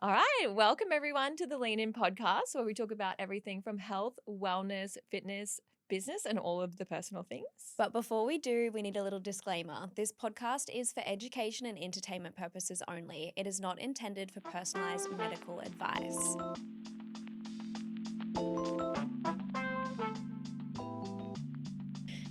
All right. Welcome, everyone, to the Lean In podcast, where we talk about everything from health, wellness, fitness, business, and all of the personal things. But before we do, we need a little disclaimer. This podcast is for education and entertainment purposes only. It is not intended for personalized medical advice.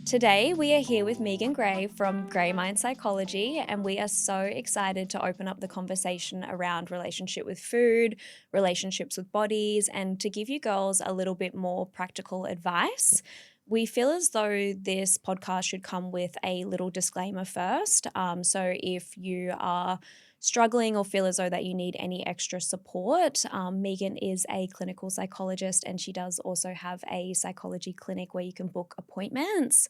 Today, we are here with Meghan Gray from Gray Mind Psychology, and we are so excited to open up the conversation around relationship with food, relationships with bodies, and to give you girls a little bit more practical advice. We feel as though this podcast should come with a little disclaimer first. So if you are struggling or feel as though that you need any extra support, Meghan is a clinical psychologist and she does also have a psychology clinic where you can book appointments.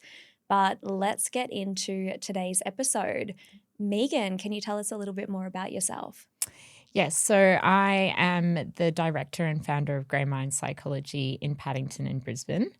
But let's get into today's episode. Meghan, can you tell us a little bit more about yourself? Yes, so I am the director and founder of Gray Mind Psychology in Paddington in Brisbane.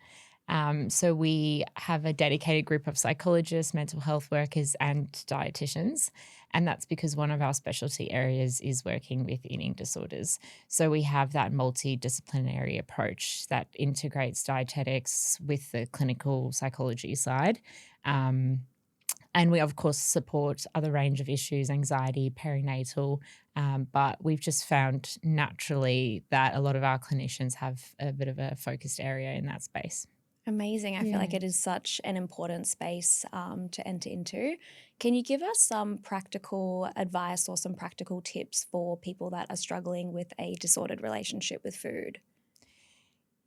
So we have a dedicated group of psychologists, mental health workers and dietitians. And that's because one of our specialty areas is working with eating disorders. So we have that multidisciplinary approach that integrates dietetics with the clinical psychology side. And we, of course, support other range of issues, anxiety, perinatal, but we've just found naturally that a lot of our clinicians have a bit of a focused area in that space. Amazing. I feel like it is such an important space to enter into. Can you give us some practical advice or some practical tips for people that are struggling with a disordered relationship with food?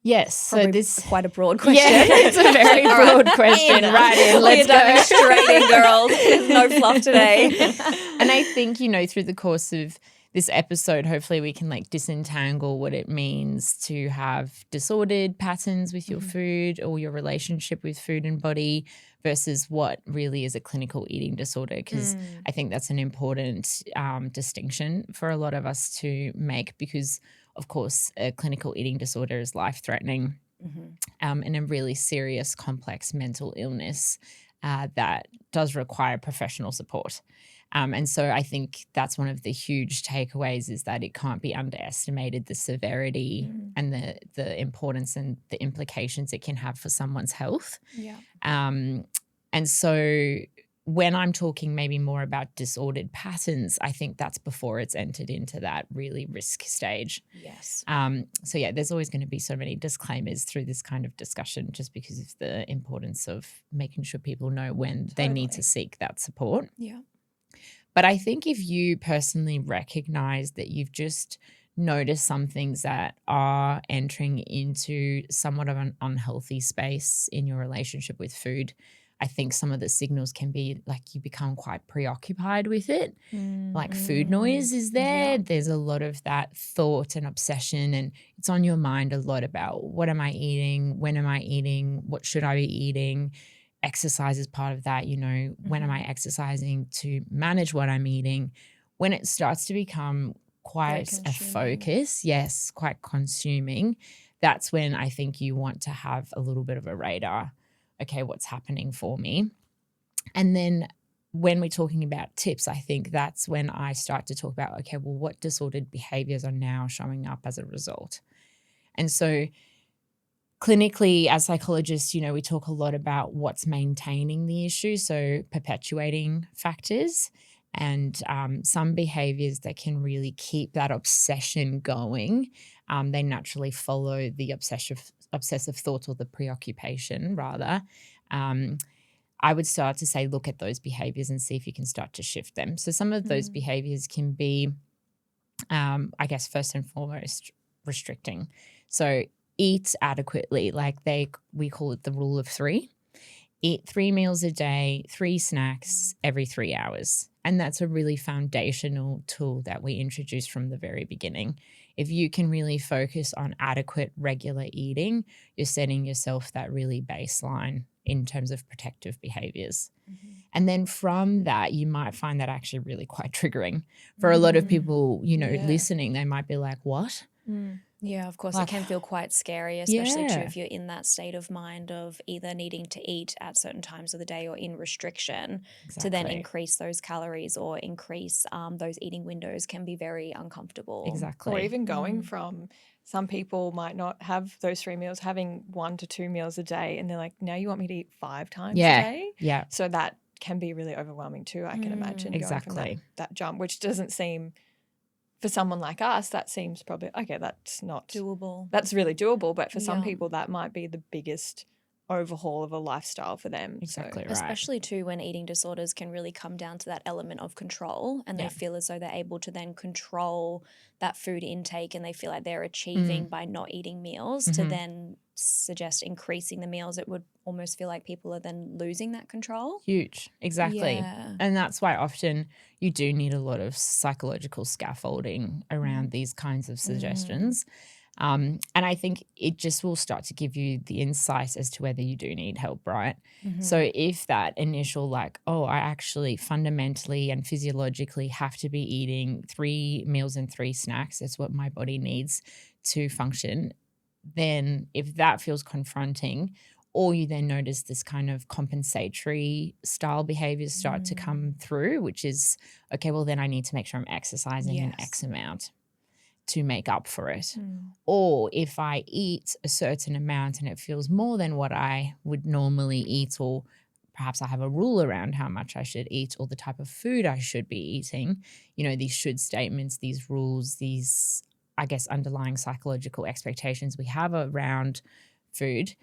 Yes. Probably so this quite a broad question. Yeah, it's a very broad question. Right in. Let's We're diving go. straight in, girls. There's no fluff today. And I think, through the course of this episode, hopefully we can disentangle what it means to have disordered patterns with your food or your relationship with food and body versus what really is a clinical eating disorder, because I think that's an important distinction for a lot of us to make because, of course, a clinical eating disorder is life-threatening and a really serious, complex mental illness that does require professional support. And so I think that's one of the huge takeaways is that it can't be underestimated, the severity and the importance and the implications it can have for someone's health. Yeah. And so when I'm talking maybe more about disordered patterns, I think that's before it's entered into that really risk stage. Yes. So yeah, there's always going to be so many disclaimers through this kind of discussion just because of the importance of making sure people know when they need to seek that support. Yeah. But I think if you personally recognize that you've just noticed some things that are entering into somewhat of an unhealthy space in your relationship with food, I think some of the signals can be you become quite preoccupied with it. Food noise is there. Yeah. There's a lot of that thought and obsession, and it's on your mind a lot about what am I eating? When am I eating? What should I be eating? Exercise is part of that, when am I exercising to manage what I'm eating? When it starts to become quite a focus, yes, quite consuming, that's when I think you want to have a little bit of a radar. Okay, what's happening for me? And then when we're talking about tips, I think that's when I start to talk about, okay, well, what disordered behaviors are now showing up as a result? And so clinically, as psychologists, we talk a lot about what's maintaining the issue, so perpetuating factors and some behaviors that can really keep that obsession going. They naturally follow the obsessive thought or the preoccupation, rather. I would start to say, look at those behaviors and see if you can start to shift them. So some of those behaviors can be, I guess, first and foremost, restricting. So eat adequately, we call it the rule of 3. Eat 3 meals a day, 3 snacks every 3 hours. And that's a really foundational tool that we introduced from the very beginning. If you can really focus on adequate, regular eating, you're setting yourself that really baseline in terms of protective behaviors. And then from that, you might find that actually really quite triggering. For a lot of people, listening, they might be like, what? Yeah, of course, it Like, can feel quite scary, especially too yeah, if you're in that state of mind of either needing to eat at certain times of the day or in restriction, to then exactly. increase those calories or increase those eating windows can be very uncomfortable. Or Exactly. even going Mm. from some people might not have those 3 meals, having 1 to 2 meals a day, and they're like, now you want me to eat 5 times a Yeah. day? Yeah. So that can be really overwhelming too, I can imagine, going from Exactly. that jump, which doesn't seem, for someone like us, that seems probably, okay, Doable. that's really doable, but for some Yeah. people that might be the biggest overhaul of a lifestyle for them. So Exactly right. Especially too when eating disorders can really come down to that element of control, and Yeah. they feel as though they're able to then control that food intake, and they feel like they're Mm. achieving by not eating meals to Mhm. then suggest increasing the meals. It would almost feel like people are then losing that control. Huge. Exactly. Yeah. And that's why often you do need a lot of psychological scaffolding around these kinds of suggestions. And I think it just will start to give you the insight as to whether you do need help, right? So if that initial, like, oh, I actually fundamentally and physiologically have to be eating 3 meals and 3 snacks, that's what my body needs to function, then if that feels confronting, or you then notice this kind of compensatory style behaviors start to come through, which is, okay, well, then I need to make sure I'm exercising an X Yes. amount to make up for it. Mm. Or if I eat a certain amount and it feels more than what I would normally eat, or perhaps I have a rule around how much I should eat or the type of food I should be eating, you know, these should statements, these rules, these, I guess, underlying psychological expectations we have around food.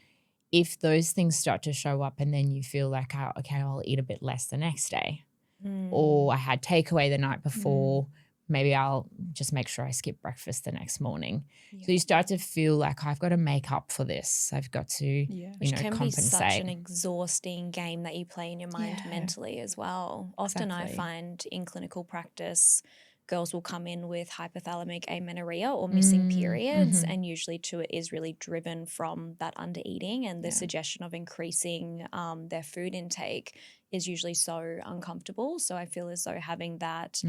If those things start to show up and then you feel like, oh, okay, I'll eat a bit less the next day, or I had takeaway the night before, maybe I'll just make sure I skip breakfast the next morning. So you start to feel like I've got to make up for this. I've got to, Yeah. Which you know, can be such compensate. an exhausting game that you play in your mind Yeah. mentally as well. Often I Exactly. find in clinical practice, girls will come in with hypothalamic amenorrhea or missing periods, and usually too it is really driven from that under eating, and the suggestion of increasing their food intake is usually so uncomfortable. So I feel as though having that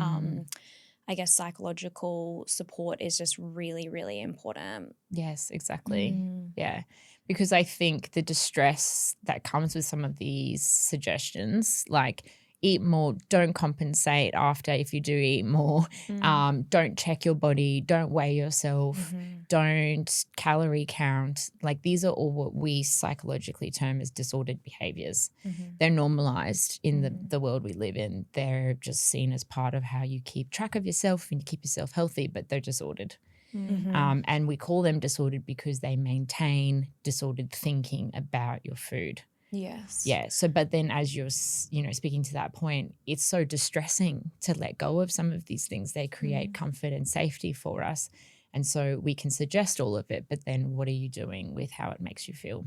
I guess psychological support is just really, really important. Yes, exactly. Yeah. Because I think the distress that comes with some of these suggestions, like eat more, don't compensate after if you do eat more, don't check your body, don't weigh yourself, don't calorie count. Like these are all what we psychologically term as disordered behaviors. They're normalized in the world we live in. They're just seen as part of how you keep track of yourself and you keep yourself healthy, but they're disordered. And we call them disordered because they maintain disordered thinking about your food. Yes. Yeah. So, but then as you're, you know, speaking to that point, it's so distressing to let go of some of these things. They create comfort and safety for us. And so we can suggest all of it, but then what are you doing with how it makes you feel?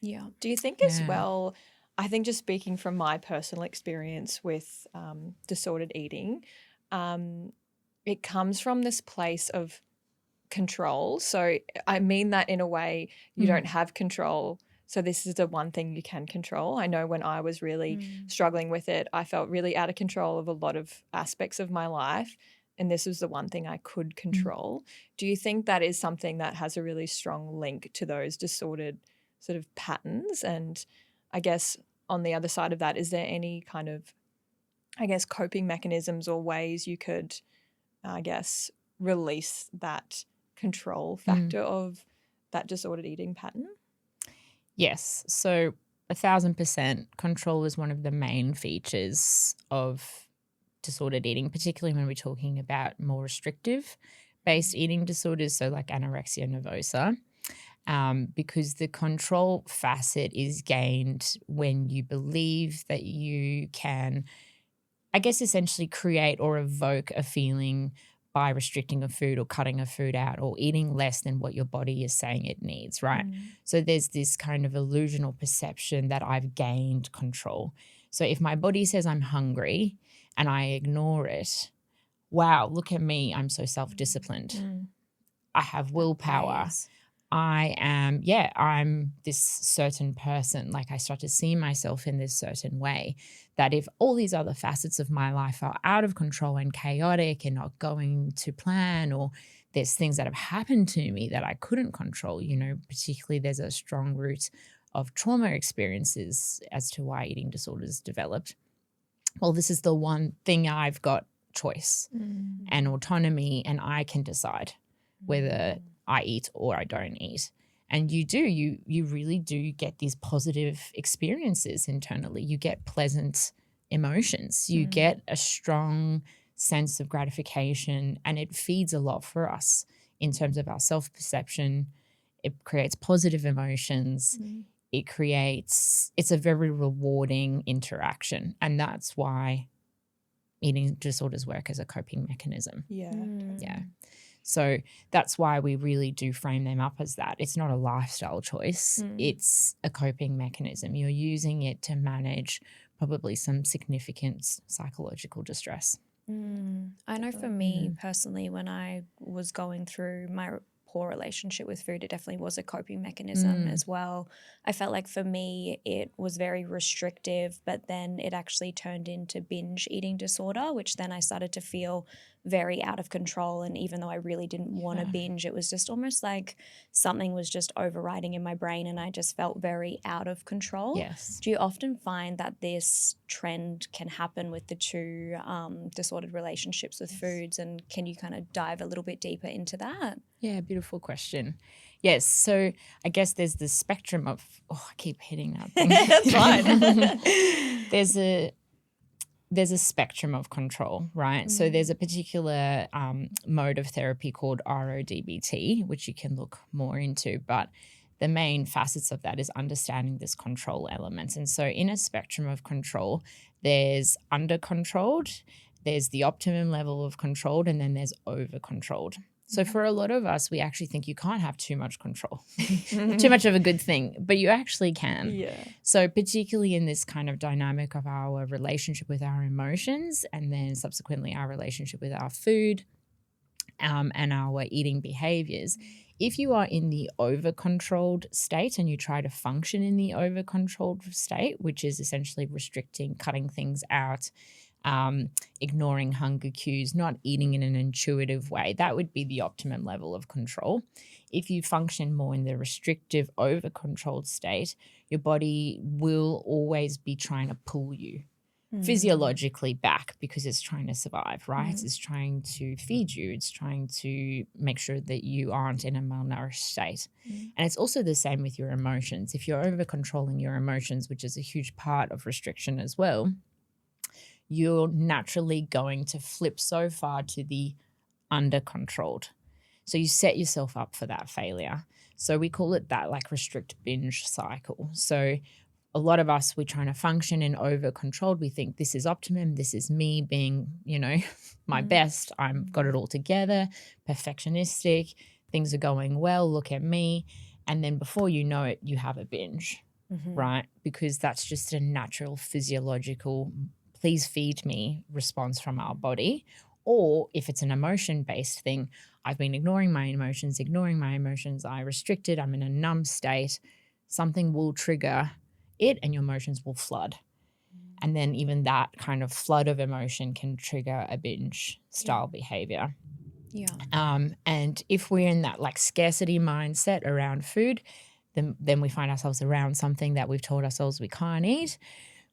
Yeah. Do you think as well, I think just speaking from my personal experience with disordered eating, it comes from this place of control. So I mean that in a way you don't have control. So this is the one thing you can control. I know when I was really struggling with it, I felt really out of control of a lot of aspects of my life. And this was the one thing I could control. Do you think that is something that has a really strong link to those disordered sort of patterns? And I guess on the other side of that, is there any kind of, I guess, coping mechanisms or ways you could, I guess, release that control factor of that disordered eating pattern? Yes. So 1,000% control is one of the main features of disordered eating, particularly when we're talking about more restrictive based eating disorders, so like anorexia nervosa. Because the control facet is gained when you believe that you can, I guess, essentially create or evoke a feeling by restricting a food or cutting a food out or eating less than what your body is saying it needs, right? So there's this kind of illusion or perception that I've gained control. So if my body says I'm hungry and I ignore it, wow, look at me, I'm so self-disciplined. I have willpower. I'm this certain person. Like I start to see myself in this certain way, that if all these other facets of my life are out of control and chaotic and not going to plan, or there's things that have happened to me that I couldn't control, particularly there's a strong root of trauma experiences as to why eating disorders developed. Well, this is the one thing I've got choice and autonomy, and I can decide whether I eat or I don't eat. And you really do get these positive experiences internally. You get pleasant emotions. You get a strong sense of gratification, and it feeds a lot for us in terms of our self-perception. It creates positive emotions. It's a very rewarding interaction. And that's why eating disorders work as a coping mechanism. Yeah. So that's why we really do frame them up as that. It's not a lifestyle choice. It's a coping mechanism. You're using it to manage probably some significant psychological distress. I know for me personally, when I was going through my poor relationship with food, it definitely was a coping mechanism as well. I felt like for me it was very restrictive, but then it actually turned into binge eating disorder, which then I started to feel very out of control. And even though I really didn't want to binge, it was just almost like something was just overriding in my brain, and I just felt very out of control. Yes. Do you often find that this trend can happen with the two disordered relationships with foods, and can you kind of dive a little bit deeper into that? Yeah, beautiful question. Yes, so I guess there's the spectrum of, I keep hitting that thing. That's fine. There's a spectrum of control, right? So there's a particular mode of therapy called RODBT, which you can look more into, but the main facets of that is understanding this control element. And so in a spectrum of control, there's under-controlled, there's the optimum level of controlled, and then there's over-controlled. So for a lot of us, we actually think you can't have too much control, too much of a good thing, but you actually can. Yeah. So particularly in this kind of dynamic of our relationship with our emotions, and then subsequently our relationship with our food and our eating behaviors, if you are in the over-controlled state and you try to function in the over-controlled state, which is essentially restricting, cutting things out, ignoring hunger cues, not eating in an intuitive way, that would be the optimum level of control. If you function more in the restrictive, over-controlled state, your body will always be trying to pull you physiologically back because it's trying to survive, right? It's trying to feed you. It's trying to make sure that you aren't in a malnourished state. And it's also the same with your emotions. If you're over-controlling your emotions, which is a huge part of restriction as well, you're naturally going to flip so far to the under-controlled. So you set yourself up for that failure. So we call it that like restrict-binge cycle. So a lot of us, we're trying to function in over-controlled. We think this is optimum. This is me being, my best. I've got it all together, perfectionistic. Things are going well. Look at me. And then before you know it, you have a binge, right? Because that's just a natural physiological please feed me response from our body. Or if it's an emotion-based thing, I've been ignoring my emotions, I restricted, I'm in a numb state, something will trigger it and your emotions will flood. And then even that kind of flood of emotion can trigger a binge style behavior. Yeah. And if we're in that like scarcity mindset around food, then we find ourselves around something that we've told ourselves we can't eat.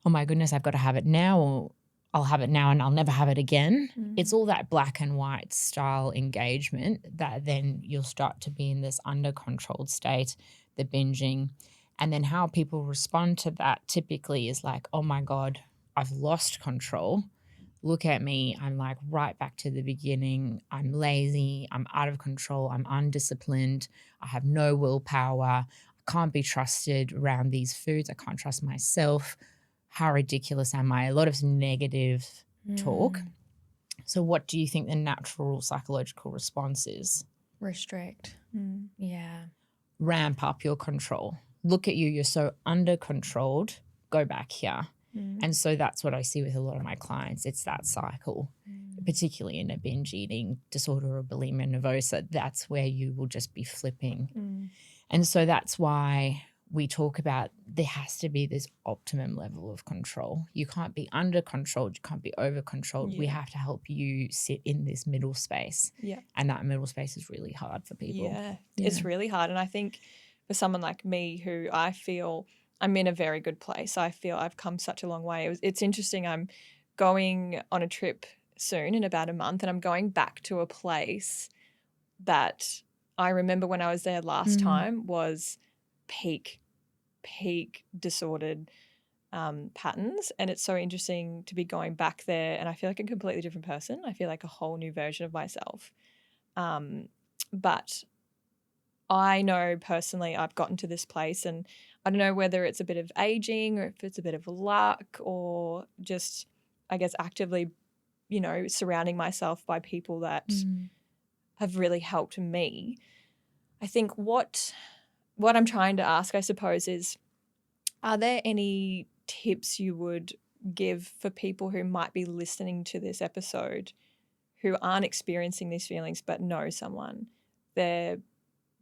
Oh my goodness, I've got to have it now, or I'll have it now and I'll never have it again. It's all that black and white style engagement that then you'll start to be in this under-controlled state, the binging. And then how people respond to that typically is like, oh my God, I've lost control. Look at me. I'm like right back to the beginning. I'm lazy. I'm out of control. I'm undisciplined. I have no willpower. I can't be trusted around these foods. I can't trust myself. How ridiculous am I? A lot of negative talk. So what do you think the natural psychological response is? Restrict. Yeah. Ramp up your control. Look at you. You're so under-controlled. Go back here. And so that's what I see with a lot of my clients. It's that cycle, particularly in a binge eating disorder or bulimia nervosa. That's where you will just be flipping. And so that's why we talk about there has to be this optimum level of control. You can't be under controlled. You can't be over controlled. We Yeah. have to help you sit in this middle space. Yeah. And that middle space is really hard for people. Yeah, it's really hard. And I think for someone like me, who I feel I'm in a very good place, I feel I've come such a long way. It's interesting. I'm going on a trip soon in about a month, and I'm going back to a place that I remember when I was there last time was peak disordered patterns. And it's so interesting to be going back there, and I feel like a completely different person. I feel like a whole new version of myself. But I know personally I've gotten to this place, and I don't know whether it's a bit of aging or if it's a bit of luck or just, I guess, actively, surrounding myself by people that have really helped me. I think what I'm trying to ask, I suppose, is, are there any tips you would give for people who might be listening to this episode who aren't experiencing these feelings but know someone? They're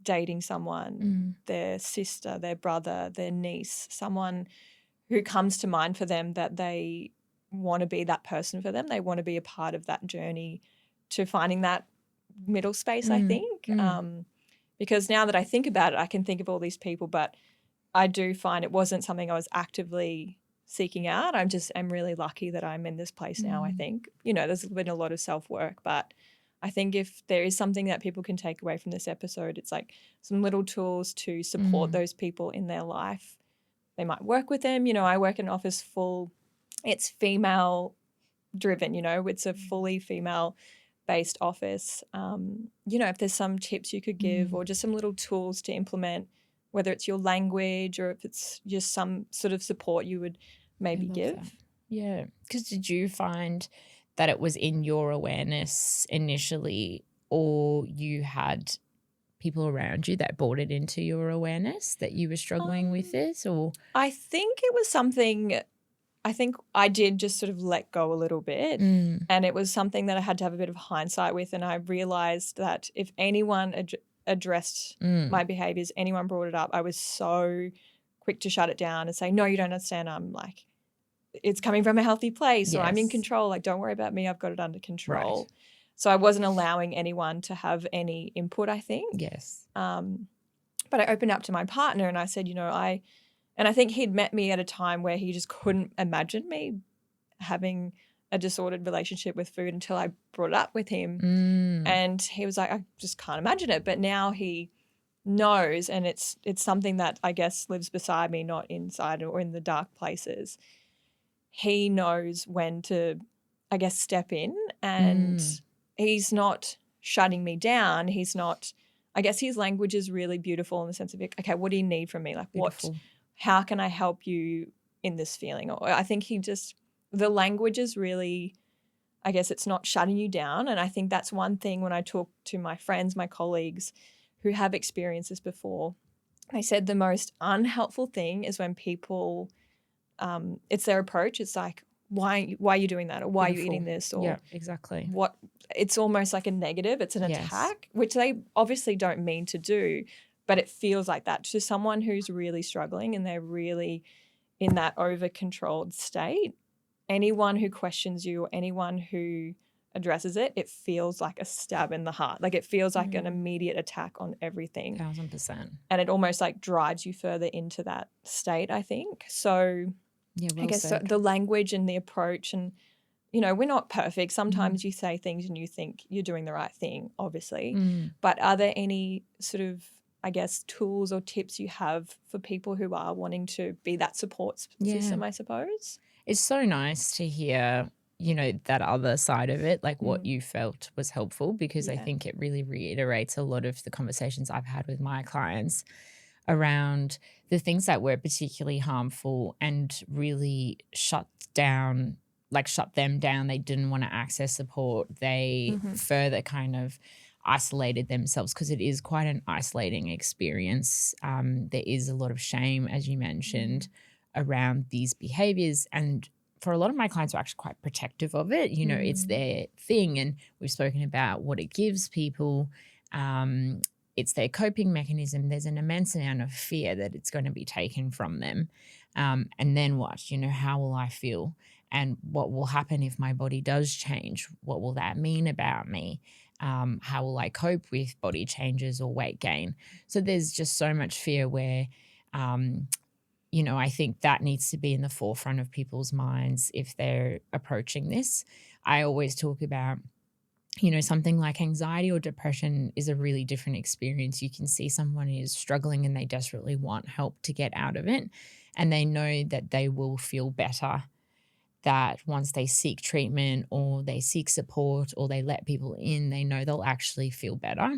dating someone, their sister, their brother, their niece, someone who comes to mind for them that they want to be that person for them. They want to be a part of that journey to finding that middle space, I think. Because now that I think about it, I can think of all these people, but I do find it wasn't something I was actively seeking out. I'm really lucky that I'm in this place now, I think. There's been a lot of self-work, but I think if there is something that people can take away from this episode, it's like some little tools to support those people in their life. They might work with them. I work in an office it's female driven, it's a fully female based office. If there's some tips you could give or just some little tools to implement, whether it's your language or if it's just some sort of support you would maybe give. That. Yeah. Because did you find that it was in your awareness initially, or you had people around you that brought it into your awareness that you were struggling with this? Or I think it was something, I think I did just sort of let go a little bit, and it was something that I had to have a bit of hindsight with, and I realized that if anyone addressed my behaviors, anyone brought it up, I was so quick to shut it down and say, no, you don't understand. I'm like, it's coming from a healthy place, or I'm in control. Like, don't worry about me. I've got it under control. Right. So I wasn't allowing anyone to have any input, I think. Yes. But I opened up to my partner and I said, and I think he'd met me at a time where he just couldn't imagine me having a disordered relationship with food until I brought it up with him. And he was like, I just can't imagine it. But now he knows, and it's something that I guess lives beside me, not inside or in the dark places. He knows when to, I guess, step in, and he's not shutting me down. He's not, I guess his language is really beautiful in the sense of, okay, what do you need from me? Like, how can I help you in this feeling? Or I think the language is really, I guess it's not shutting you down. And I think that's one thing when I talk to my friends, my colleagues who have experienced this before, they said the most unhelpful thing is when people, it's their approach. It's like, why are you doing that? Or why are you eating this? Or yeah, exactly. It's almost like a negative. It's an attack, which they obviously don't mean to do, but it feels like that to someone who's really struggling and they're really in that over-controlled state. Anyone who questions you or anyone who addresses it, it feels like a stab in the heart. Like it feels like an immediate attack on everything. 1000%. And it almost like drives you further into that state, I think. So I guess the language and the approach, and, we're not perfect. Sometimes you say things and you think you're doing the right thing, obviously. But are there any sort of, I guess, tools or tips you have for people who are wanting to be that support system, I suppose? It's so nice to hear, that other side of it, like what you felt was helpful, because I think it really reiterates a lot of the conversations I've had with my clients around the things that were particularly harmful and really shut them down. They didn't want to access support. They further kind of isolated themselves, because it is quite an isolating experience. There is a lot of shame, as you mentioned, around these behaviors. And for a lot of my clients are actually quite protective of it. It's their thing. And we've spoken about what it gives people. it's their coping mechanism. There's an immense amount of fear that it's going to be taken from them. And then what? You know, how will I feel? And what will happen if my body does change? What will that mean about me? How will I cope with body changes or weight gain? So there's just so much fear where, you know, I think that needs to be in the forefront of people's minds if they're approaching this. I always talk about, you know, something like anxiety or depression is a really different experience. You can see someone is struggling and they desperately want help to get out of it, and they know that they will feel better, that once they seek treatment or they seek support or they let people in, they know they'll actually feel better.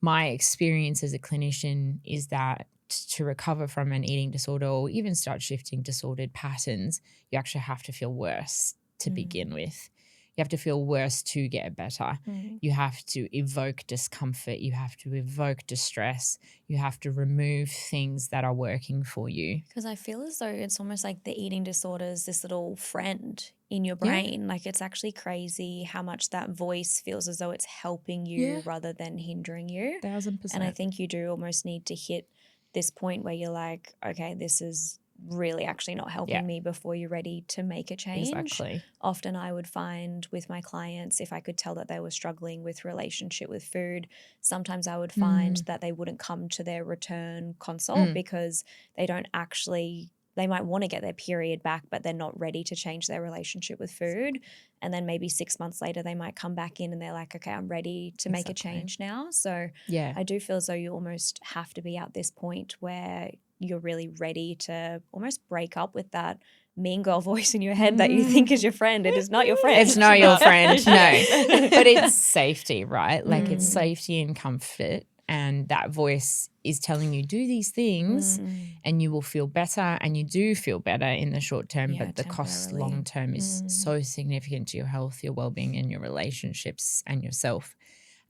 My experience as a clinician is that to recover from an eating disorder or even start shifting disordered patterns, you actually have to feel worse to begin with. You have to feel worse to get better. You have to evoke discomfort. You have to evoke distress. You have to remove things that are working for you. Because I feel as though it's almost like the eating disorder is this little friend in your brain. Like, it's actually crazy how much that voice feels as though it's helping you rather than hindering you. 1000%. And I think you do almost need to hit this point where you're like, okay, this is really actually not helping me before you're ready to make a change. Exactly. Often I would find with my clients, if I could tell that they were struggling with relationship with food, sometimes I would find that they wouldn't come to their return consult because they don't actually, they might want to get their period back, but they're not ready to change their relationship with food. And then maybe 6 months later, they might come back in and they're like, okay, I'm ready to make a change now. So I do feel as though you almost have to be at this point where you're really ready to almost break up with that mean girl voice in your head that you think is your friend. It is not your friend. It's not your friend, no. But it's safety, right? Like it's safety and comfort. And that voice is telling you, do these things and you will feel better. And you do feel better in the short term, but the cost long term is so significant to your health, your well-being, and your relationships and yourself.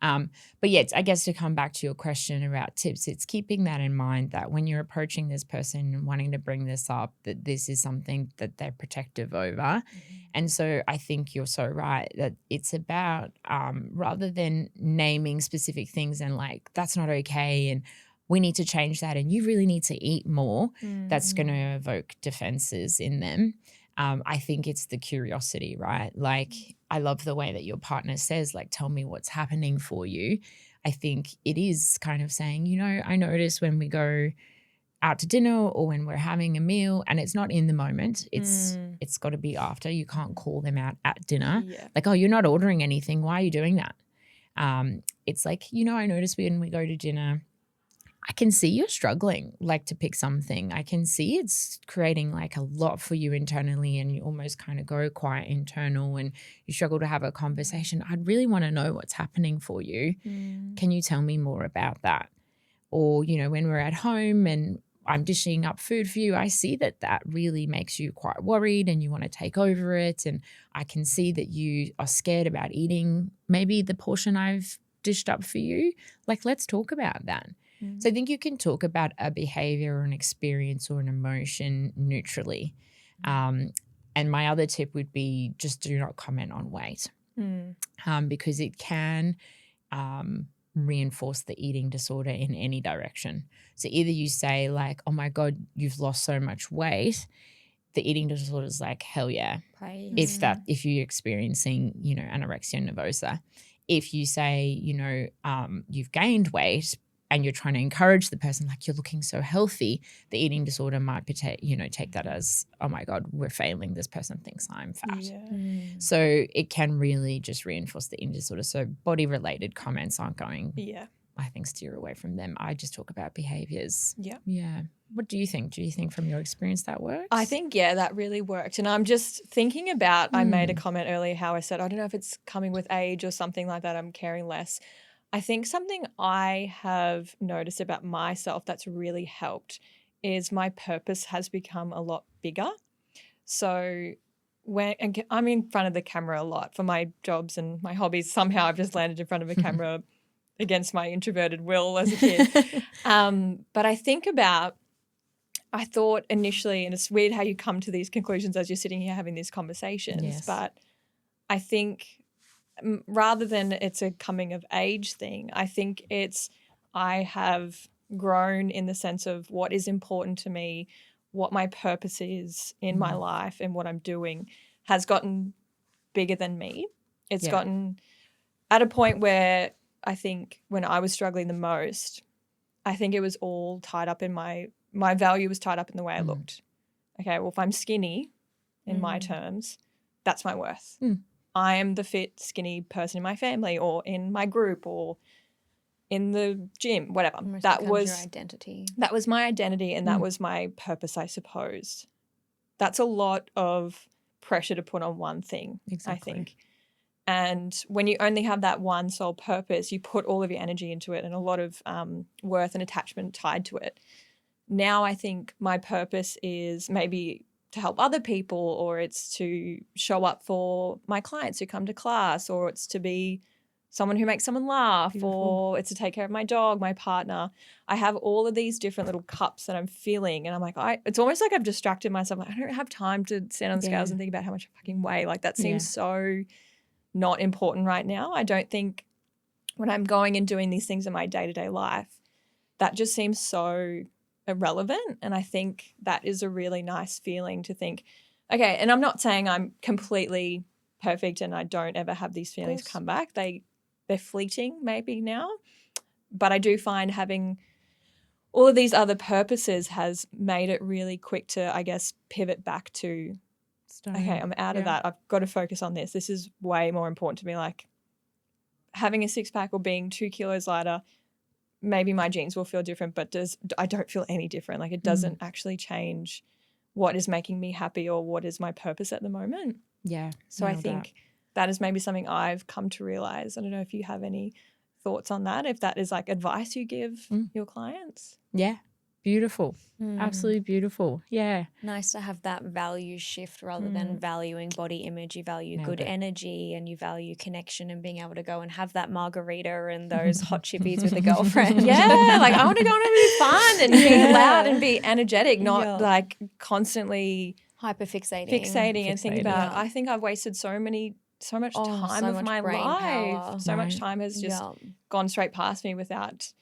But yeah, I guess to come back to your question about tips, it's keeping that in mind that when you're approaching this person and wanting to bring this up, that this is something that they're protective over. And so I think you're so right that it's about rather than naming specific things and like, that's not okay and we need to change that and you really need to eat more, that's going to evoke defenses in them. I think it's the curiosity, right? Like, I love the way that your partner says, like, tell me what's happening for you. I think it is kind of saying, you know, I notice when we go out to dinner or when we're having a meal and it's not in the moment, it's got to be after. You can't call them out at dinner. Like, oh, you're not ordering anything. Why are you doing that? It's like, you know, I notice when we go to dinner, I can see you're struggling, like, to pick something. I can see it's creating like a lot for you internally and you almost kind of go quite internal and you struggle to have a conversation. I'd really want to know what's happening for you. Can you tell me more about that? Or, you know, when we're at home and I'm dishing up food for you, I see that that really makes you quite worried and you want to take over it. And I can see that you are scared about eating maybe the portion I've dished up for you. Like, let's talk about that. So I think you can talk about a behavior or an experience or an emotion neutrally. And my other tip would be just do not comment on weight because it can reinforce the eating disorder in any direction. So either you say like, oh my God, you've lost so much weight. The eating disorder is like, hell yeah. Praise. If you're experiencing, you know, anorexia nervosa. If you say, you know, you've gained weight, and you're trying to encourage the person like, you're looking so healthy, the eating disorder might take that as, oh my God, we're failing. This person thinks I'm fat. So it can really just reinforce the eating disorder. So body-related comments aren't going, I think, steer away from them. I just talk about behaviours. Yeah. What do you think? Do you think from your experience that works? I think, that really worked. And I'm just thinking about, I made a comment earlier how I said, I don't know if it's coming with age or something like that, I'm caring less. I think something I have noticed about myself that's really helped is my purpose has become a lot bigger. So when I'm in front of the camera a lot for my jobs and my hobbies, somehow I've just landed in front of a camera against my introverted will as a kid. But I thought initially, and it's weird how you come to these conclusions as you're sitting here having these conversations, but I think rather than it's a coming of age thing, I think it's I have grown in the sense of what is important to me, what my purpose is in my life and what I'm doing has gotten bigger than me. It's gotten at a point where I think when I was struggling the most, I think it was all tied up in my value was tied up in the way I looked. Okay, well, if I'm skinny in my terms, that's my worth. I am the fit, skinny person in my family or in my group or in the gym, whatever. Almost That becomes was your identity. That was my identity and that was my purpose, I suppose. That's a lot of pressure to put on one thing, Exactly. I think. And when you only have that one sole purpose, you put all of your energy into it and a lot of worth and attachment tied to it. Now I think my purpose is maybe to help other people, or it's to show up for my clients who come to class, or it's to be someone who makes someone laugh, or it's to take care of my dog, my partner. I have all of these different little cups that I'm filling, and I'm like, it's almost like I've distracted myself. Like, I don't have time to stand on the scales and think about how much I fucking weigh. Like that seems so not important right now. I don't think when I'm going and doing these things in my day-to-day life, that just seems so irrelevant. And I think that is a really nice feeling to think, okay, and I'm not saying I'm completely perfect and I don't ever have these feelings come back. They're fleeting maybe now. But I do find having all of these other purposes has made it really quick to, I guess, pivot back to, okay, I'm out of that. I've got to focus on this. This is way more important to me. Like having a six-pack or being 2 kilos lighter, maybe my genes will feel different, but I don't feel any different. Like it doesn't actually change what is making me happy or what is my purpose at the moment. Yeah. So I think that is maybe something I've come to realize. I don't know if you have any thoughts on that, if that is like advice you give your clients. Yeah. Beautiful. Absolutely beautiful. Yeah. Nice to have that value shift rather than valuing body image. You value good energy and you value connection and being able to go and have that margarita and those hot chippies with a girlfriend. Yeah, like I want to go and be fun and be loud and be energetic, not like constantly hyperfixating and think about, I think I've wasted so much time of my life. Power. So much time has just gone straight past me without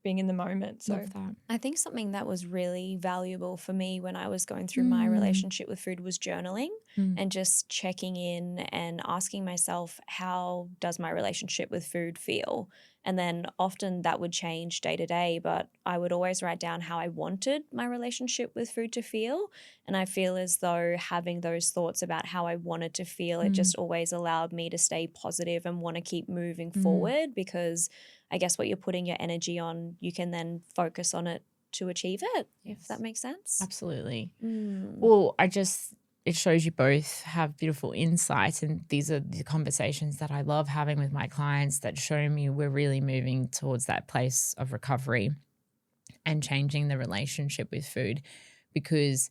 being in the moment. So I think something that was really valuable for me when I was going through my relationship with food was journaling and just checking in and asking myself, how does my relationship with food feel? And then often that would change day to day, but I would always write down how I wanted my relationship with food to feel. And I feel as though having those thoughts about how I wanted to feel, it just always allowed me to stay positive and want to keep moving forward, because I guess what you're putting your energy on, you can then focus on it to achieve it, if that makes sense. Absolutely. Well, it shows you both have beautiful insights, and these are the conversations that I love having with my clients that show me we're really moving towards that place of recovery and changing the relationship with food. Because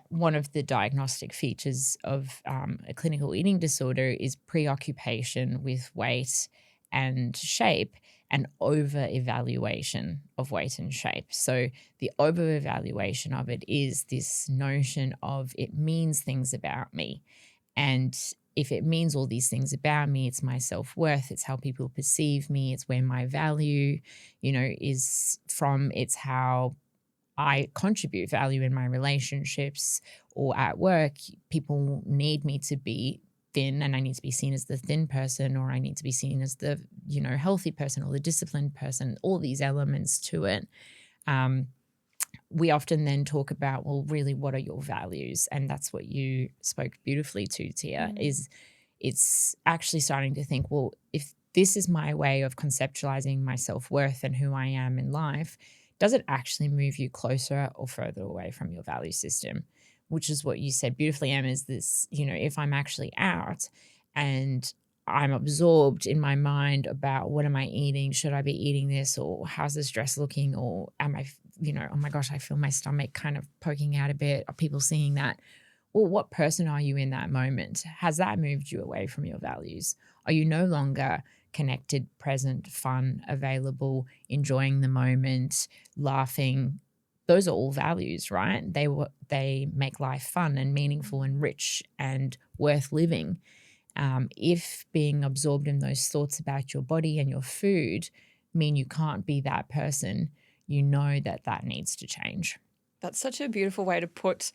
one of the diagnostic features of a clinical eating disorder is preoccupation with weight and shape and over-evaluation of weight and shape. So the over-evaluation of it is this notion of it means things about me. And if it means all these things about me, it's my self-worth, it's how people perceive me, it's where my value, is from, it's how I contribute value in my relationships or at work. People need me to be thin and I need to be seen as the thin person, or I need to be seen as the, healthy person or the disciplined person, all these elements to it. We often then talk about, well, really, what are your values? And that's what you spoke beautifully to, Tia, is it's actually starting to think, well, if this is my way of conceptualizing my self-worth and who I am in life, does it actually move you closer or further away from your value system? Which is what you said beautifully, Em, is this, if I'm actually out and I'm absorbed in my mind about what am I eating, should I be eating this, or how's this dress looking, or am I, oh my gosh, I feel my stomach kind of poking out a bit, are people seeing that? Well, what person are you in that moment? Has that moved you away from your values? Are you no longer connected, present, fun, available, enjoying the moment, laughing? Those are all values, right? They make life fun and meaningful and rich and worth living. If being absorbed in those thoughts about your body and your food mean you can't be that person. You know that needs to change. That's such a beautiful way to put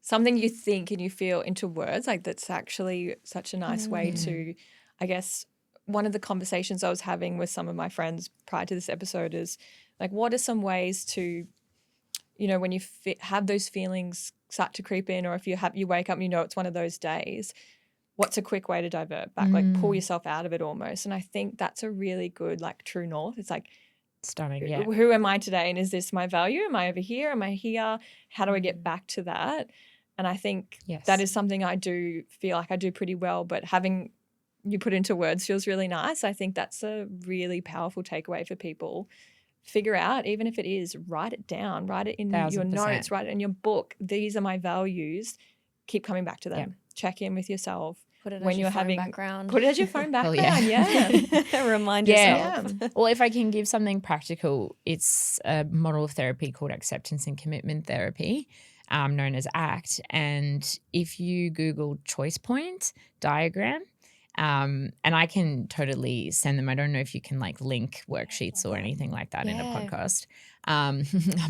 something you think and you feel into words. Like that's actually such a nice way to, I guess, one of the conversations I was having with some of my friends prior to this episode is like, what are some ways to, you know, when you have those feelings start to creep in, or if you wake up and you know it's one of those days, what's a quick way to divert back, like pull yourself out of it almost. And I think that's a really good like true north. It's like, Stunning, yeah. who am I today? And is this my value? Am I over here? Am I here? How do I get back to that? And I think that is something I do feel like I do pretty well, but having you put into words feels really nice. I think that's a really powerful takeaway for people. Figure out, even if it is, write it down, write it in your notes, write it in your book. These are my values. Keep coming back to them. Yep. Check in with yourself. Put it as your phone background. Put it as your phone background, yeah. Remind yourself. Well, if I can give something practical, it's a model of therapy called acceptance and commitment therapy, known as ACT. And if you Google choice point diagram, and I can totally send them. I don't know if you can like link worksheets or anything like that in a podcast. I'm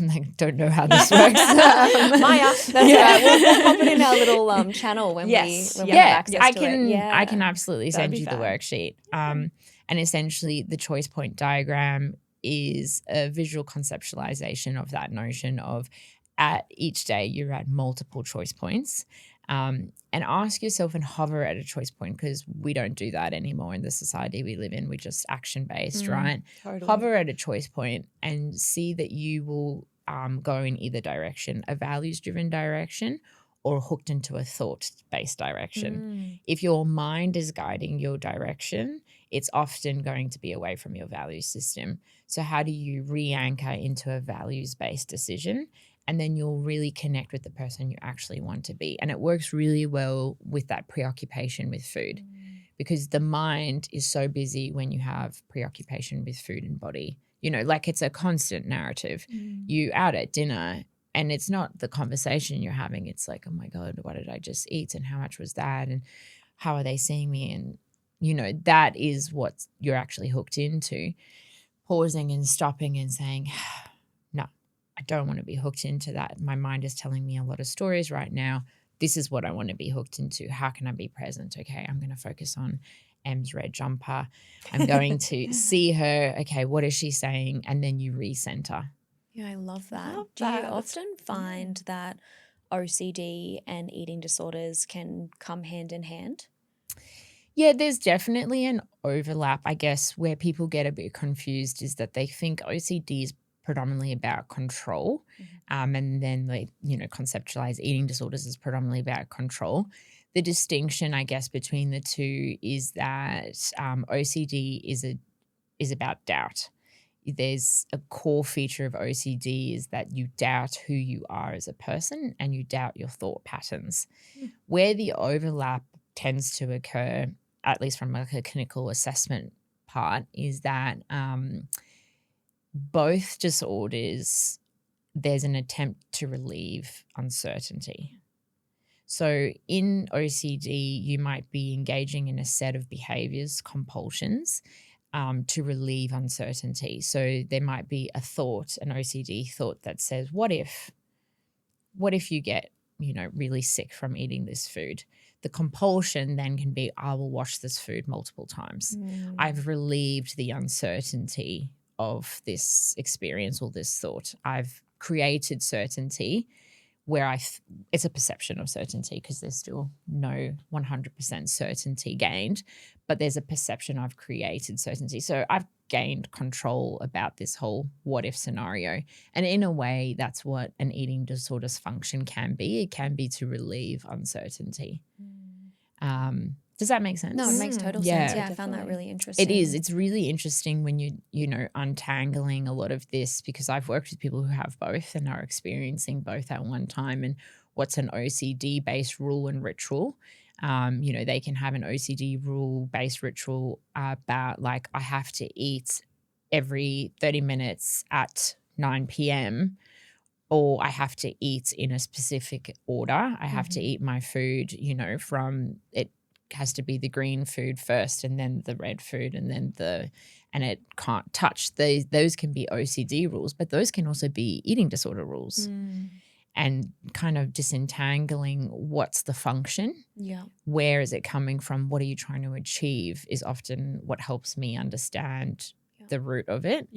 like, don't know how this works. Maya, that's right. We'll pop it in our little channel when we have access to it. I can absolutely send you the worksheet. And essentially the choice point diagram is a visual conceptualization of that notion of at each day you're at multiple choice points. And ask yourself and hover at a choice point, because we don't do that anymore in the society we live in. We're just action-based, right? Totally. Hover at a choice point and see that you will go in either direction, a values-driven direction or hooked into a thought-based direction. If your mind is guiding your direction, it's often going to be away from your value system. So how do you re-anchor into a values-based decision? And then you'll really connect with the person you actually want to be. And it works really well with that preoccupation with food, because the mind is so busy when you have preoccupation with food and body. You know, like it's a constant narrative. You out at dinner and it's not the conversation you're having. It's like, oh my God, what did I just eat? And how much was that? And how are they seeing me? And, you know, that is what you're actually hooked into. Pausing and stopping and saying, I don't want to be hooked into that. My mind is telling me a lot of stories right now. This is what I want to be hooked into. How can I be present? Okay, I'm going to focus on Em's red jumper. I'm going to see her. Okay, what is she saying? And then you recenter. Yeah, I love that. Do you often find that OCD and eating disorders can come hand in hand? Yeah, there's definitely an overlap, I guess. Where people get a bit confused is that they think OCD is predominantly about control, and then they, you know, conceptualize eating disorders as predominantly about control. The distinction, I guess, between the two is that OCD is about doubt. There's a core feature of OCD is that you doubt who you are as a person and you doubt your thought patterns. Where the overlap tends to occur, at least from like a clinical assessment part, is that both disorders, there's an attempt to relieve uncertainty. So in OCD, you might be engaging in a set of behaviours, compulsions, to relieve uncertainty. So there might be a thought, an OCD thought that says, what if you get, you know, really sick from eating this food? The compulsion then can be, I will wash this food multiple times. I've relieved the uncertainty of this experience or this thought. I've created certainty where it's a perception of certainty, because there's still no 100% certainty gained, but there's a perception I've created certainty. So I've gained control about this whole what if scenario. And in a way, that's what an eating disorder's function can be. It can be to relieve uncertainty. Does that make sense? No, it makes total sense. Yeah, I found that really interesting. It is. It's really interesting when you know, untangling a lot of this, because I've worked with people who have both and are experiencing both at one time. And what's an OCD-based rule and ritual? You know, they can have an OCD rule-based ritual about like, I have to eat every 30 minutes at 9 p.m. or I have to eat in a specific order. I have to eat my food, you know, from it has to be the green food first and then the red food and and it can't touch. Those can be OCD rules, but those can also be eating disorder rules. And kind of disentangling what's the function, where is it coming from, what are you trying to achieve is often what helps me understand the root of it.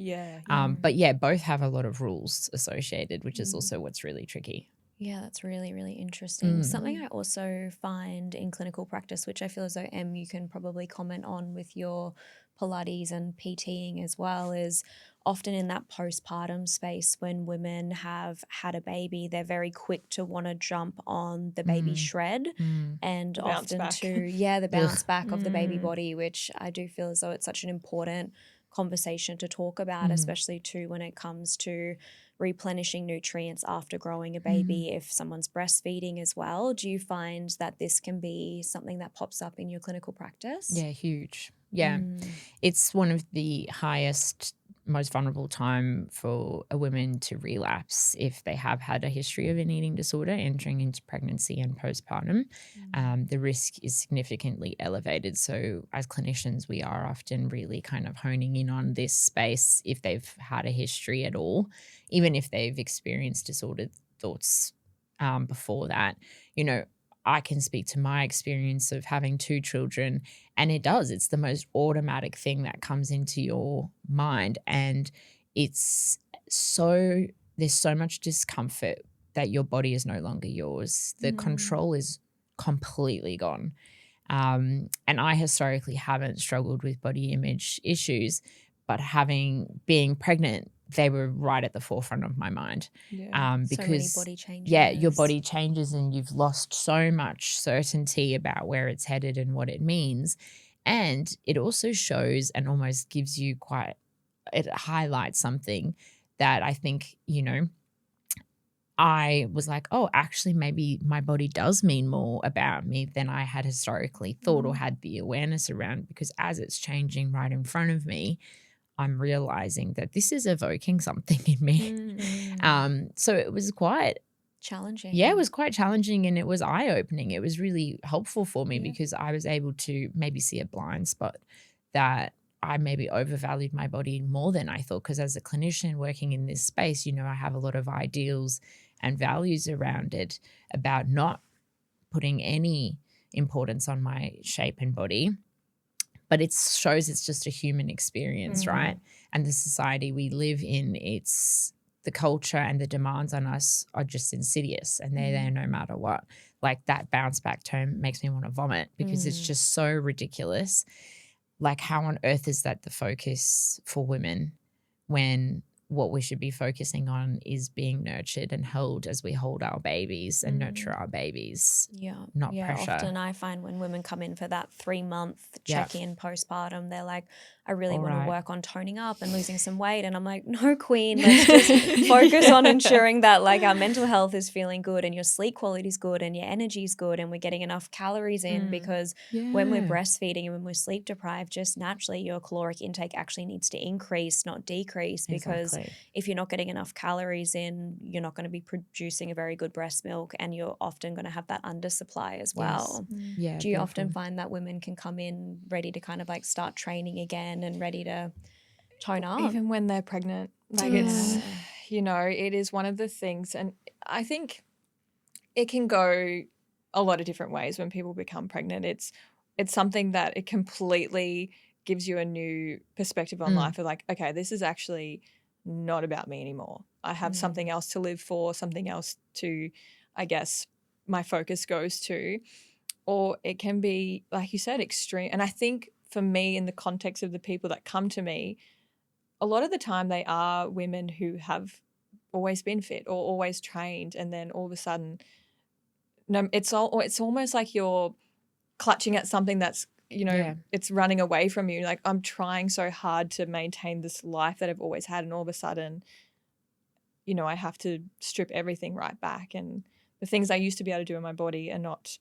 But yeah, both have a lot of rules associated, which is also what's really tricky. Yeah, that's really, really interesting. Something I also find in clinical practice, which I feel as though, Em, you can probably comment on with your Pilates and PTing as well, is often in that postpartum space when women have had a baby, they're very quick to want to jump on the baby shred and The bounce often back. the bounce back of the baby body, which I do feel as though it's such an important conversation to talk about, especially too when it comes to replenishing nutrients after growing a baby, if someone's breastfeeding as well. Do you find that this can be something that pops up in your clinical practice? Yeah, huge. Yeah. It's one of the highest, most vulnerable time for a woman to relapse if they have had a history of an eating disorder entering into pregnancy and postpartum. The risk is significantly elevated. So as clinicians, we are often really kind of honing in on this space if they've had a history at all, even if they've experienced disordered thoughts before that. You know, I can speak to my experience of having 2 children, and it's the most automatic thing that comes into your mind. And there's so much discomfort that your body is no longer yours. The control is completely gone. And I historically haven't struggled with body image issues, but being pregnant, they were right at the forefront of my mind. Because so many body changes. Yeah, your body changes and you've lost so much certainty about where it's headed and what it means. And it also shows and almost gives you it highlights something that I think, I was like, oh, actually, maybe my body does mean more about me than I had historically thought or had the awareness around, because as it's changing right in front of me, I'm realizing that this is evoking something in me. So it was quite challenging. Yeah, it was quite challenging, and it was eye-opening. It was really helpful for me because I was able to maybe see a blind spot that I maybe overvalued my body more than I thought, because as a clinician working in this space, I have a lot of ideals and values around it about not putting any importance on my shape and body. But it shows it's just a human experience, right? And the society we live in, the culture and the demands on us are just insidious, and they're there no matter what. Like that bounce back term makes me want to vomit because it's just so ridiculous. Like, how on earth is that the focus for women when what we should be focusing on is being nurtured and held as we hold our babies and nurture our babies, not pressure. Often I find when women come in for that 3-month check-in postpartum, they're like, I really want to work on toning up and losing some weight. And I'm like, no, queen, let's just focus on ensuring that like our mental health is feeling good and your sleep quality is good and your energy is good and we're getting enough calories in, because when we're breastfeeding and when we're sleep deprived, just naturally your caloric intake actually needs to increase, not decrease, because if you're not getting enough calories in, you're not going to be producing a very good breast milk, and you're often going to have that undersupply as well. Yeah. Do you often find that women can come in ready to kind of like start training again and ready to tone up? Even when they're pregnant. Like it's, it is one of the things, and I think it can go a lot of different ways when people become pregnant. It's something that it completely gives you a new perspective on life of like, okay, this is actually not about me anymore. I have something else to live for, something else to, I guess, my focus goes to. Or it can be, like you said, extreme. And I think for me, in the context of the people that come to me, a lot of the time they are women who have always been fit or always trained, and then all of a sudden, it's almost like you're clutching at something that's, it's running away from you. Like, I'm trying so hard to maintain this life that I've always had, and all of a sudden, I have to strip everything right back, and the things I used to be able to do in my body are not,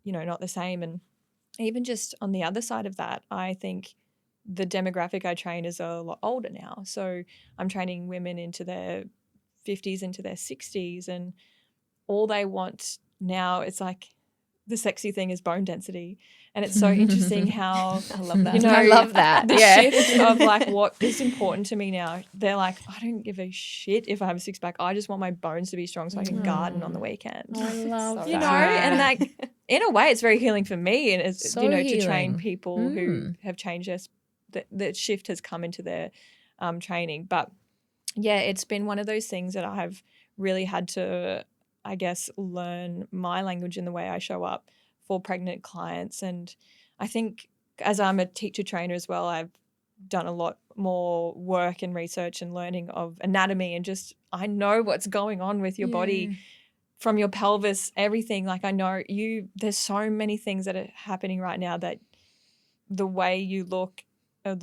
not the same. And even just on the other side of that, I think the demographic I train is a lot older now. So I'm training women into their 50s, into their 60s, and all they want now, it's like the sexy thing is bone density. And it's so interesting how, I love that. I love that. the Yeah. shift of like what is important to me now. They're like, I don't give a shit if I have a six pack. I just want my bones to be strong so I can garden on the weekend. I love You know, that. and like in a way it's very healing for me, and it's, So you know, to train healing. people who have changed the shift has come into their training. But yeah, it's been one of those things that I've really had to, I guess, learn my language in the way I show up for pregnant clients. And I think as I'm a teacher trainer as well, I've done a lot more work and research and learning of anatomy, and just I know what's going on with your body from your pelvis, everything. Like I know there's so many things that are happening right now that the way you look or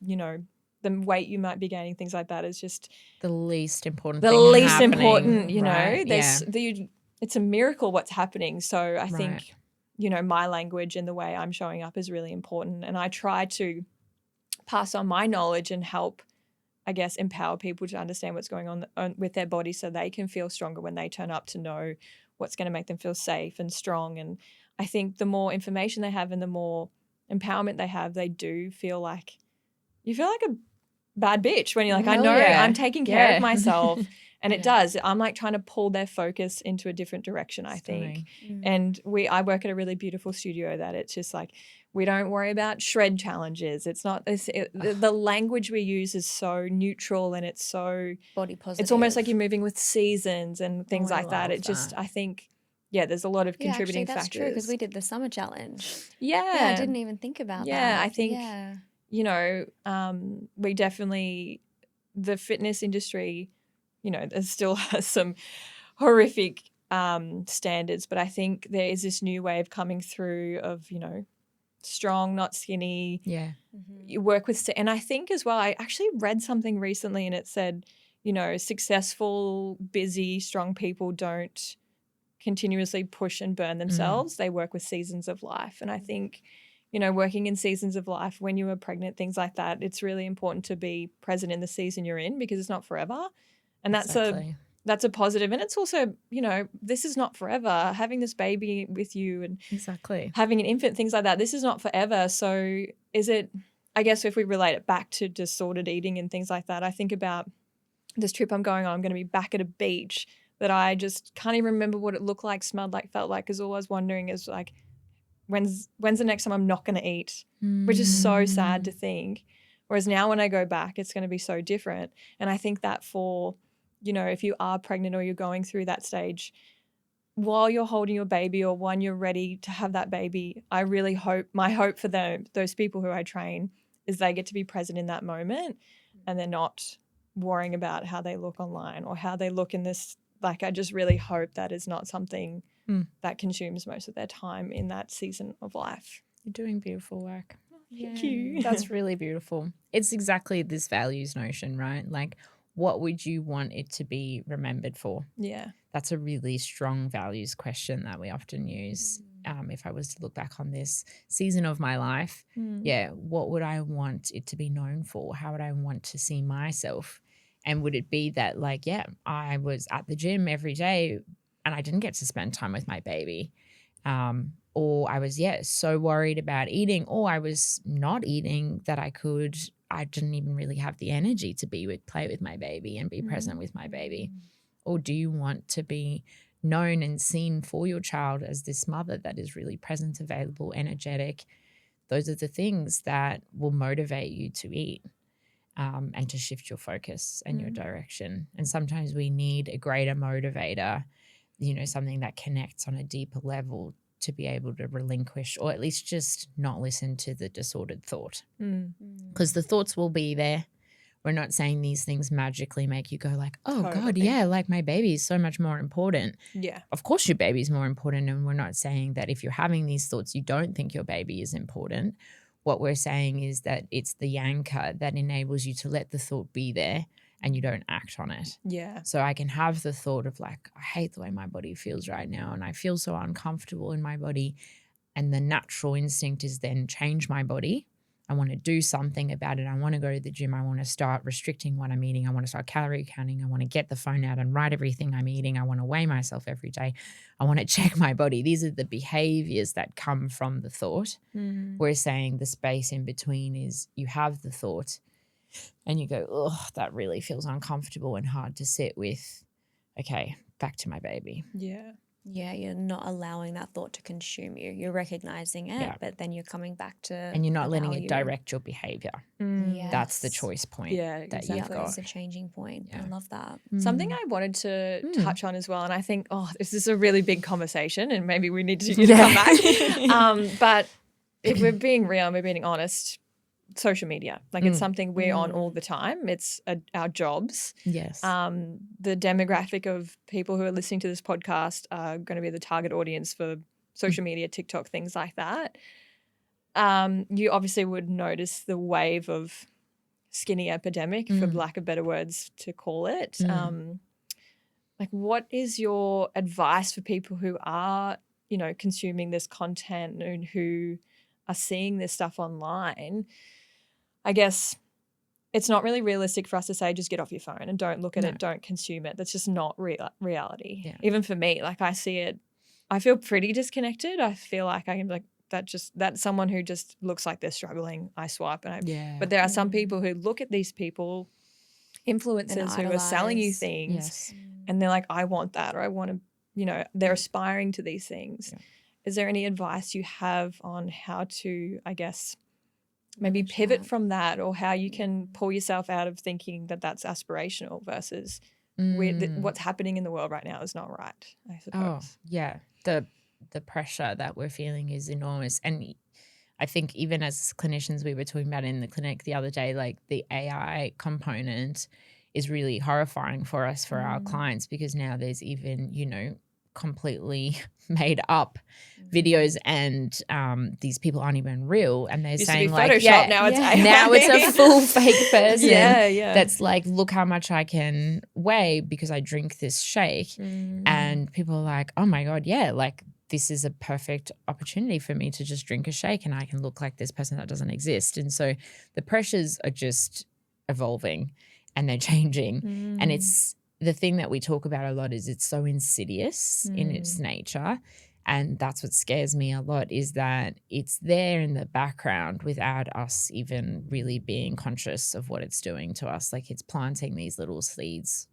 you know, the weight you might be gaining, things like that is just The least important the thing least happening, important, you know. right? There's it's a miracle what's happening. So I think, Right. you know, my language and the way I'm showing up is really important. And I try to pass on my knowledge and help, I guess, empower people to understand what's going on with their body so they can feel stronger when they turn up, to know what's going to make them feel safe and strong. And I think the more information they have and the more empowerment they have, they do feel like, you feel like a bad bitch when you're like, I Hell know yeah. I'm taking care Yeah. of myself. And it Yeah. does. I'm like trying to pull their focus into a different direction, I think. And I work at a really beautiful studio that it's just like, we don't worry about shred challenges. It's not this, the language we use is so neutral, and it's so, Body positive. it's almost like you're moving with seasons and things I like that. love It just, that. I think, yeah, there's a lot of contributing actually, that's factors. true, because we did the summer challenge. Yeah. Yeah, I didn't even think about that. Yeah, I think, Yeah. you know, we definitely, the fitness industry, you know, there still has some horrific standards, but I think there is this new wave coming through of, you know, strong, not skinny. Yeah. You work with, and I think as well, I actually read something recently and it said, you know, successful, busy, strong people don't continuously push and burn themselves. They work with seasons of life. And I think, you know, working in seasons of life, when you are pregnant, things like that, it's really important to be present in the season you're in, because it's not forever. And Exactly. that's a positive. And it's also, you know, this is not forever. Having this baby with you and Exactly. having an infant, things like that, this is not forever. So is it, I guess if we relate it back to disordered eating and things like that, I think about this trip I'm going on. I'm going to be back at a beach that I just can't even remember what it looked like, smelled like, felt like, because all I was wondering is like, when's the next time I'm not going to eat, which is so sad to think. Whereas now when I go back, it's going to be so different. And I think that for, you know, if you are pregnant or you're going through that stage, while you're holding your baby or when you're ready to have that baby, I really hope, my hope for those people who I train is they get to be present in that moment and they're not worrying about how they look online or how they look in this. Like, I just really hope that is not something that consumes most of their time in that season of life. You're doing beautiful work. Thank you. That's really beautiful. It's exactly this values notion, right? Like, what would you want it to be remembered for? Yeah. That's a really strong values question that we often use. If I was to look back on this season of my life, what would I want it to be known for? How would I want to see myself? And would it be that, like, I was at the gym every day and I didn't get to spend time with my baby? Or I was, so worried about eating, or I was not eating that I didn't even really have the energy to play with my baby and be present with my baby. Or do you want to be known and seen for your child as this mother that is really present, available, energetic? Those are the things that will motivate you to eat. And to shift your focus and your direction. And sometimes we need a greater motivator, you know, something that connects on a deeper level to be able to relinquish, or at least just not listen to the disordered thought. Because the thoughts will be there. We're not saying these things magically make you go like, oh God, like my baby is so much more important. Yeah. Of course your baby is more important. And we're not saying that if you're having these thoughts, you don't think your baby is important. What we're saying is that it's the anchor that enables you to let the thought be there and you don't act on it. Yeah. So I can have the thought of like, I hate the way my body feels right now and I feel so uncomfortable in my body. And the natural instinct is then change my body I want to do something about it. I want to go to the gym. I want to start restricting what I'm eating. I want to start calorie counting. I want to get the phone out and write everything I'm eating. I want to weigh myself every day. I want to check my body. These are the behaviors that come from the thought. We're saying the space in between is you have the thought and you go, oh, that really feels uncomfortable and hard to sit with. Okay, back to my baby. Yeah. Yeah, you're not allowing that thought to consume you. You're recognizing it, but then you're coming back to And you're not the letting value. it direct your behavior. Yes. That's the choice point Yeah, that exactly. you've got. That's a changing point. I love that. Something I wanted to touch on as well, and I think, this is a really big conversation and maybe we need you to come back. But if we're being real and we're being honest, social media, like it's something we're on all the time. It's our jobs. Yes. The demographic of people who are listening to this podcast are going to be the target audience for social media, TikTok, things like that. You obviously would notice the wave of skinny epidemic, for lack of better words to call it. Like, what is your advice for people who are, consuming this content and who are seeing this stuff online? I guess it's not really realistic for us to say just get off your phone and don't look at it, don't consume it. That's just not reality. Yeah. Even for me, like I see it, I feel pretty disconnected. I feel like I can that's someone who just looks like they're struggling. I swipe but there are some people who look at these people, influencers who are selling you things and they're like, I want that, or I want to, they're aspiring to these things. Yeah. Is there any advice you have on how to, I guess, maybe pivot from that, or how you can pull yourself out of thinking that that's aspirational versus what's happening in the world right now is not right, I suppose. Oh, yeah. The pressure that we're feeling is enormous. And I think even as clinicians, we were talking about in the clinic the other day, like the AI component is really horrifying for us, for our clients, because now there's even, completely made up videos and these people aren't even real, and they're Used saying to be like, Photoshop, now it's AI. now it's a full fake person yeah. that's like, look how much I can weigh because I drink this shake. And people are like, oh my God, yeah, like this is a perfect opportunity for me to just drink a shake and I can look like this person that doesn't exist. And so the pressures are just evolving and they're changing. And it's the thing that we talk about a lot is it's so insidious in its nature. And that's what scares me a lot, is that it's there in the background without us even really being conscious of what it's doing to us. Like it's planting these little seeds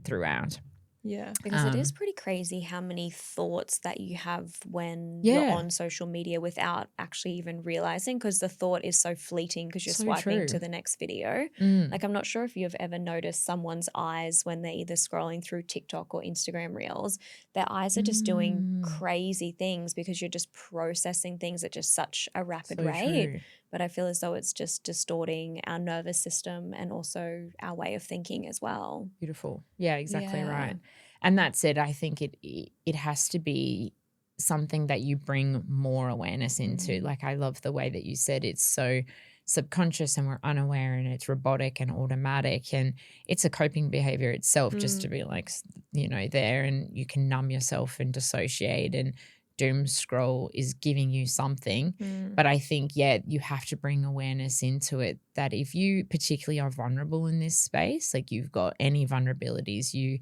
throughout. Yeah. Because it is pretty crazy how many thoughts that you have when you're on social media without actually even realizing, because the thought is so fleeting because you're swiping to the next video. Like, I'm not sure if you've ever noticed someone's eyes when they're either scrolling through TikTok or Instagram Reels, their eyes are just doing crazy things because you're just processing things at just such a rapid rate. But I feel as though it's just distorting our nervous system and also our way of thinking as well. Beautiful. Yeah, exactly right. And that's it. I think it has to be something that you bring more awareness into. Like, I love the way that you said it's so subconscious and we're unaware and it's robotic and automatic, and it's a coping behavior itself just to be like, there, and you can numb yourself and dissociate, and doom scroll is giving you something. But I think, you have to bring awareness into it, that if you particularly are vulnerable in this space, like you've got any vulnerabilities, you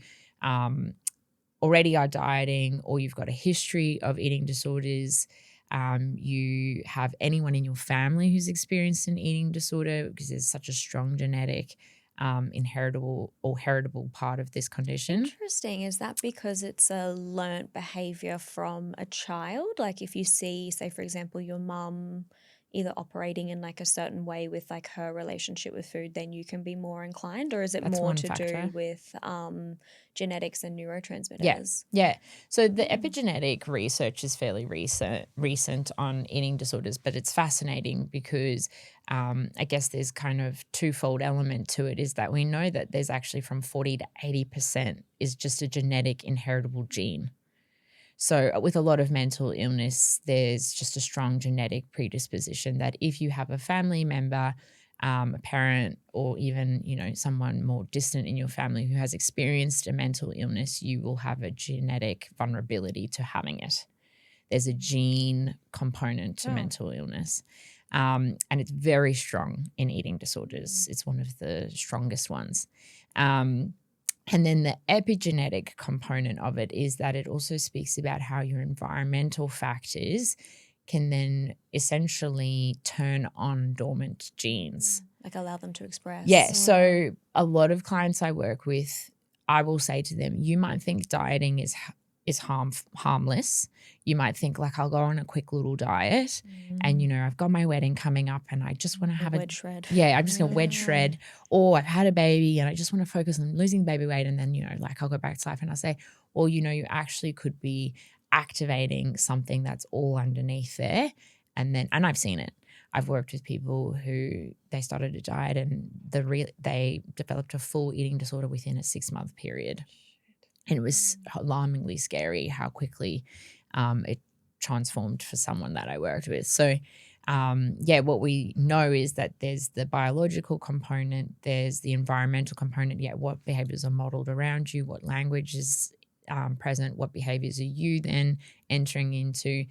already are dieting, or you've got a history of eating disorders, you have anyone in your family who's experienced an eating disorder, because there's such a strong genetic inheritable or heritable part of this condition. Interesting. Is that because it's a learnt behavior from a child? Like if you see, say, for example, your mum either operating in like a certain way with like her relationship with food, then you can be more inclined? Or is it That's more one to factor. do with genetics and neurotransmitters? Yeah. So the epigenetic research is fairly recent on eating disorders, but it's fascinating because I guess there's kind of twofold element to it, is that we know that there's actually from 40 to 80% is just a genetic inheritable gene. So with a lot of mental illness, there's just a strong genetic predisposition that if you have a family member, a parent, or even, someone more distant in your family who has experienced a mental illness, you will have a genetic vulnerability to having it. There's a gene component to mental illness. And it's very strong in eating disorders. It's one of the strongest ones. And then the epigenetic component of it is that it also speaks about how your environmental factors can then essentially turn on dormant genes. Like allow them to express. Yeah. So a lot of clients I work with, I will say to them, you might think dieting is harmless. You might think like, I'll go on a quick little diet and, I've got my wedding coming up and I just want to have wedge shred. Yeah, I'm just going to wedge shred, or I've had a baby and I just want to focus on losing baby weight, and then, like I'll go back to life and I'll say, well, you actually could be activating something that's all underneath there. And I've seen it. I've worked with people who they started a diet and they developed a full eating disorder within a 6-month period. And it was alarmingly scary how quickly it transformed for someone that I worked with. So, what we know is that there's the biological component, there's the environmental component, what behaviors are modeled around you, what language is present, what behaviors are you then entering into.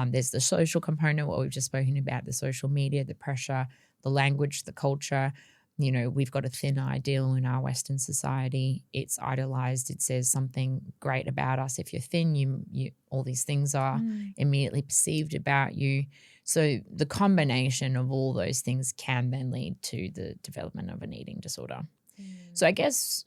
There's the social component, what we've just spoken about, the social media, the pressure, the language, the culture. We've got a thin ideal in our Western society. It's idolized. It says something great about us. If you're thin, you all these things are immediately perceived about you. So the combination of all those things can then lead to the development of an eating disorder. So I guess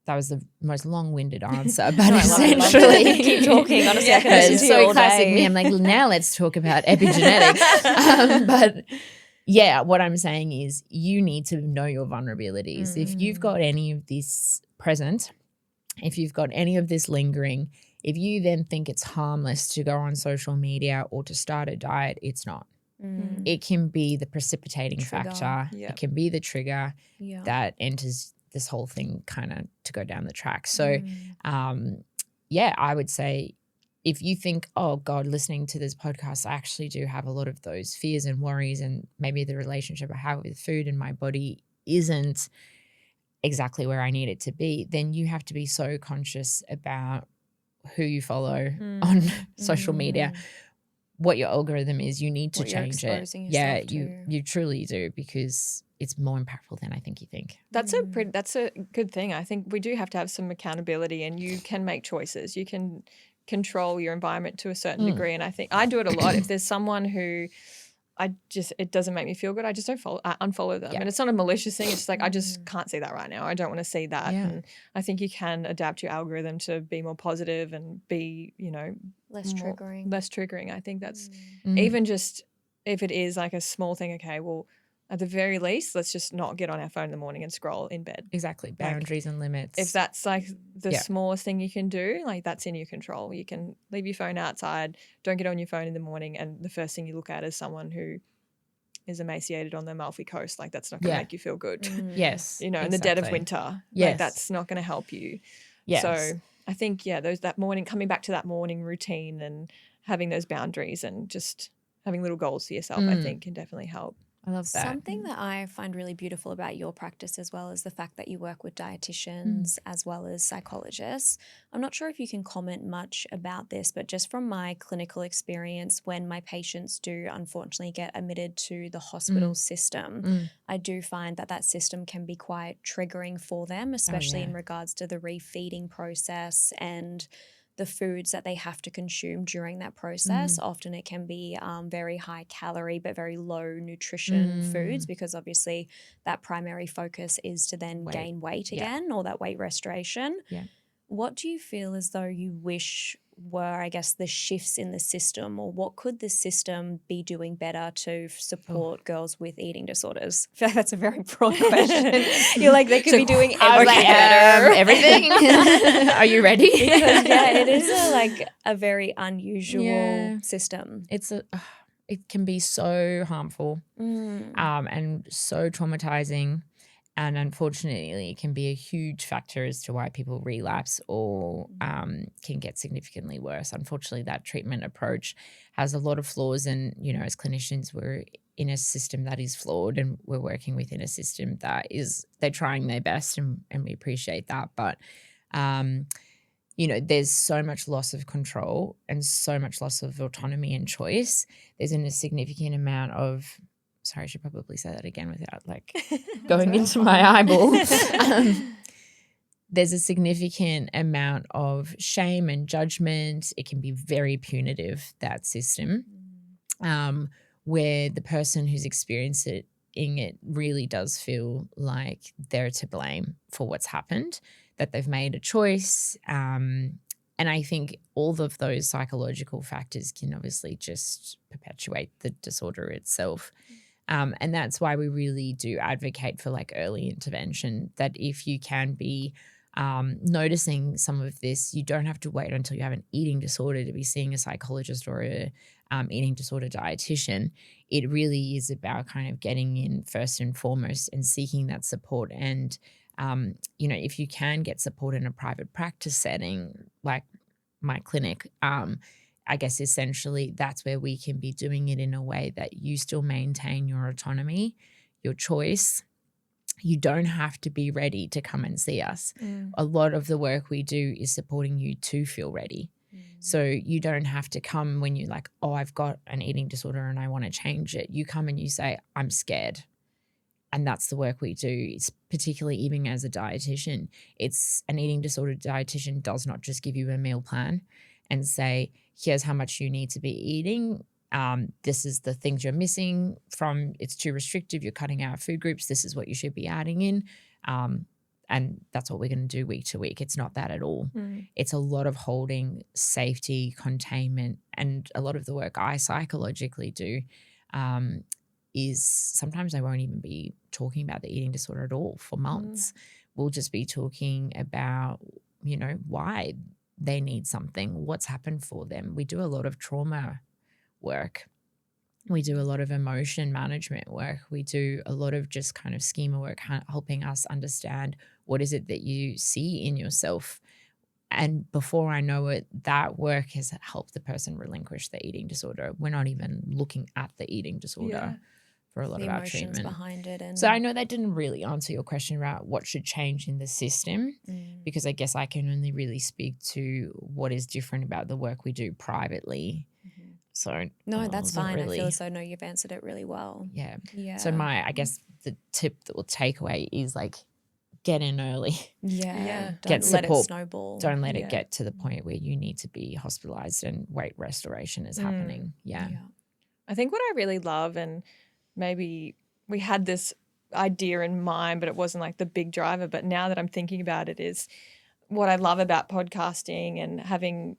that was the most long-winded answer, but essentially keep talking. Honestly, I can it's listen to you so all classic day. me. I'm like, now let's talk about epigenetics. But yeah, what I'm saying is you need to know your vulnerabilities. If you've got any of this present, if you've got any of this lingering, if you then think it's harmless to go on social media or to start a diet, it's not. It can be the precipitating factor. Yep. It can be the trigger that enters this whole thing kind of to go down the track. So, I would say if you think, oh God, listening to this podcast, I actually do have a lot of those fears and worries, and maybe the relationship I have with food and my body isn't exactly where I need it to be, then you have to be so conscious about who you follow on social media, what your algorithm is. You need to change it. Yeah, you truly do, because it's more impactful than I think you think. That's a good thing. I think we do have to have some accountability, and you can make choices. You can control your environment to a certain degree, and I think I do it a lot. If there's someone who it doesn't make me feel good, I just don't unfollow them. And it's not a malicious thing. It's just like, I just can't see that right now. I don't want to see that. And I think you can adapt your algorithm to be more positive and be, less triggering. I think that's even just if it is like a small thing. Okay, well, at the very least, let's just not get on our phone in the morning and scroll in bed. Exactly. Boundaries and limits. If that's like the smallest thing you can do, like that's in your control. You can leave your phone outside, don't get on your phone in the morning, and the first thing you look at is someone who is emaciated on the Amalfi Coast. Like, that's not going to make you feel good. Yes. In the dead of winter. Yes. Like, that's not going to help you. Yes. So I think, coming back to that morning routine and having those boundaries and just having little goals for yourself, I think can definitely help. I love that. Something that I find really beautiful about your practice as well is the fact that you work with dietitians as well as psychologists. I'm not sure if you can comment much about this, but just from my clinical experience, when my patients do unfortunately get admitted to the hospital system, I do find that system can be quite triggering for them, especially in regards to the refeeding process and the foods that they have to consume during that process. Often it can be very high calorie but very low nutrition foods, because obviously that primary focus is to then gain weight again, or that weight restoration. What do you feel as though you wish were, I guess, the shifts in the system, or what could the system be doing better to support girls with eating disorders? I feel like that's a very broad question. You're like, they could be doing everything better. Everything? Are you ready? Because, it is a very unusual system. It can be so harmful and so traumatizing. And unfortunately, it can be a huge factor as to why people relapse or can get significantly worse. Unfortunately, that treatment approach has a lot of flaws. And, as clinicians, we're in a system that is flawed, and we're working within a system that they're trying their best, and we appreciate that. But, there's so much loss of control and so much loss of autonomy and choice. There's a significant amount of sorry, I should probably say that again without like going into my eyeball. There's a significant amount of shame and judgment. It can be very punitive, that system, where the person who's experiencing it really does feel like they're to blame for what's happened, that they've made a choice. And I think all of those psychological factors can obviously just perpetuate the disorder itself. And that's why we really do advocate for like early intervention, that if you can be noticing some of this, you don't have to wait until you have an eating disorder to be seeing a psychologist or a eating disorder dietitian. It really is about kind of getting in first and foremost and seeking that support. And, if you can get support in a private practice setting, like my clinic, I guess essentially that's where we can be doing it in a way that you still maintain your autonomy, your choice. You don't have to be ready to come and see us. A lot of the work we do is supporting you to feel ready. So you don't have to come when you're like, oh, I've got an eating disorder and I want to change it. You come and you say, I'm scared. And that's the work we do. It's particularly even as a dietitian. It's an eating disorder dietitian does not just give you a meal plan and say, here's how much you need to be eating. This is the things you're missing from, it's too restrictive, you're cutting out food groups, this is what you should be adding in. And that's what we're going to do week to week. It's not that at all. It's a lot of holding, safety, containment, and a lot of the work I psychologically do is sometimes I won't even be talking about the eating disorder at all for months. We'll just be talking about, why they need something, what's happened for them. We do a lot of trauma work. We do a lot of emotion management work. We do a lot of just kind of schema work, helping us understand what is it that you see in yourself. And before I know it, that work has helped the person relinquish the eating disorder. We're not even looking at the eating disorder for a lot of our treatment. Behind it. And so I know that didn't really answer your question about what should change in the system, because I guess I can only really speak to what is different about the work we do privately. So no, that's fine. Really, I feel as though you've answered it really well. Yeah. Yeah. So I guess the tip that we'll take away is like get in early. Yeah. Get Don't let it support. snowball. Don't let it get to the point where you need to be hospitalized and weight restoration is happening. Yeah. I think what I really love, and maybe we had this idea in mind, but it wasn't like the big driver, but now that I'm thinking about it, is what I love about podcasting and having,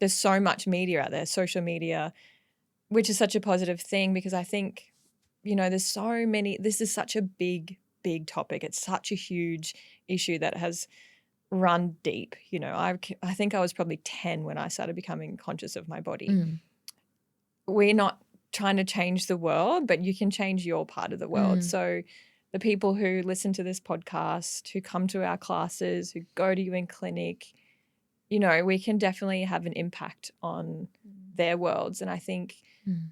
there's so much media out there, social media, which is such a positive thing, because I think, there's so many, this is such a big topic. It's such a huge issue that has run deep. I think I was probably 10 when I started becoming conscious of my body. We're not trying to change the world, but you can change your part of the world. So the people who listen to this podcast, who come to our classes, who go to you in clinic, we can definitely have an impact on their worlds. And I think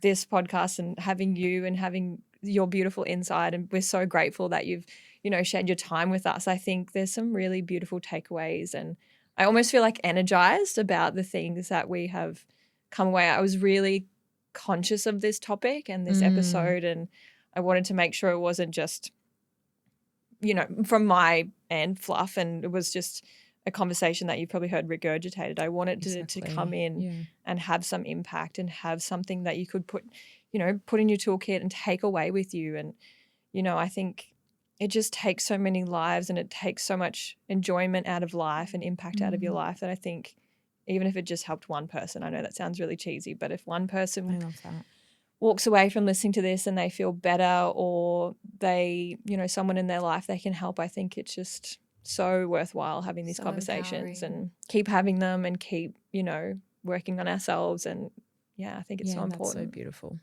this podcast and having you and having your beautiful insight, and we're so grateful that you've, shared your time with us. I think there's some really beautiful takeaways, and I almost feel like energized about the things that we have come away. I was really conscious of this topic and this episode, and I wanted to make sure it wasn't just, from my end fluff, and it was just a conversation that you've probably heard regurgitated. I wanted to come in and have some impact and have something that you could put in your toolkit and take away with you. And, I think it just takes so many lives, and it takes so much enjoyment out of life and impact out of your life, that I think even if it just helped one person, I know that sounds really cheesy, but if one person walks away from listening to this and they feel better, or they, someone in their life they can help, I think it's just so worthwhile having these conversations empowering. and keep having them and keep, working on ourselves. And I think it's so important. That's so beautiful.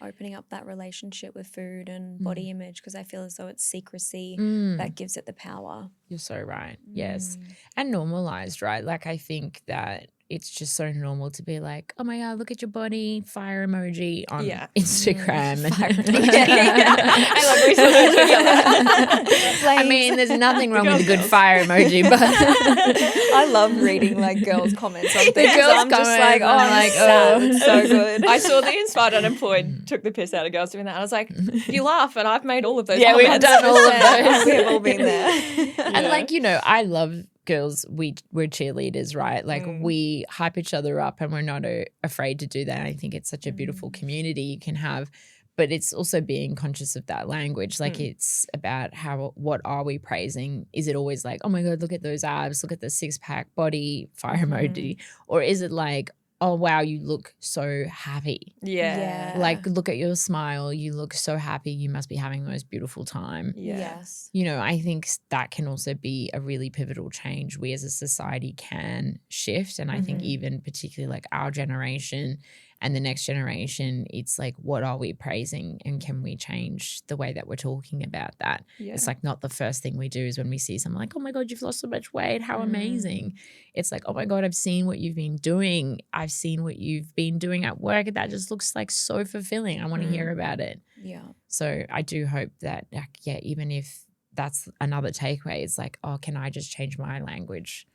Opening up that relationship with food and body image, because I feel as though it's secrecy that gives it the power. You're so right. Yes. And normalized, right? Like I think that it's just so normal to be like, oh my God, look at your body, fire emoji on Yeah. Instagram. Fire And emoji. I love when we saw those together. I mean, there's nothing wrong with a good girls. fire emoji, but I love reading like girls' comments on things. girls' I'm just like, comments, oh, I'm I'm like, sad. oh. It's so good. I saw the Inspired Unemployed took the piss out of girls doing that. I was like, you laugh, and I've made all of those. Yeah, we've comments. done all of those. We've all been there. And like, you know, I love girls. We're cheerleaders, right? Like we hype each other up and we're not afraid to do that. I think it's such a beautiful community you can have. But it's also being conscious of that language. Like it's about what are we praising? Is it always like, oh my God, look at those abs, look at the 6-pack body, fire emoji? Or is it like, oh wow, you look so happy. Yeah. Like look at your smile, you look so happy, you must be having the most beautiful time. Yeah. Yes. You know, I think that can also be a really pivotal change we as a society can shift. And I think even particularly like our generation and the next generation, it's like, what are we praising and can we change the way that we're talking about that? Yeah. It's like not the first thing we do is when we see someone like, oh my God, you've lost so much weight. How amazing. It's like, oh my God, I've seen what you've been doing. I've seen what you've been doing at work. That just looks like so fulfilling. I want to hear about it. Yeah. So I do hope that, like, yeah, even if that's another takeaway, it's like, oh, can I just change my language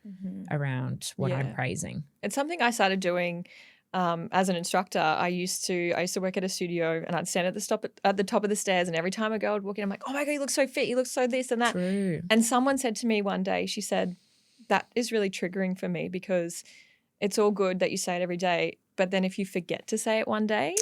around what I'm praising? It's something I started doing as an instructor. I used to work at a studio, and I'd stand at the top of the stairs, and every time a girl would walk in, I'm like, oh my God, you look so fit, you look so this and that. True. And someone said to me one day, she said, that is really triggering for me because it's all good that you say it every day, but then if you forget to say it one day,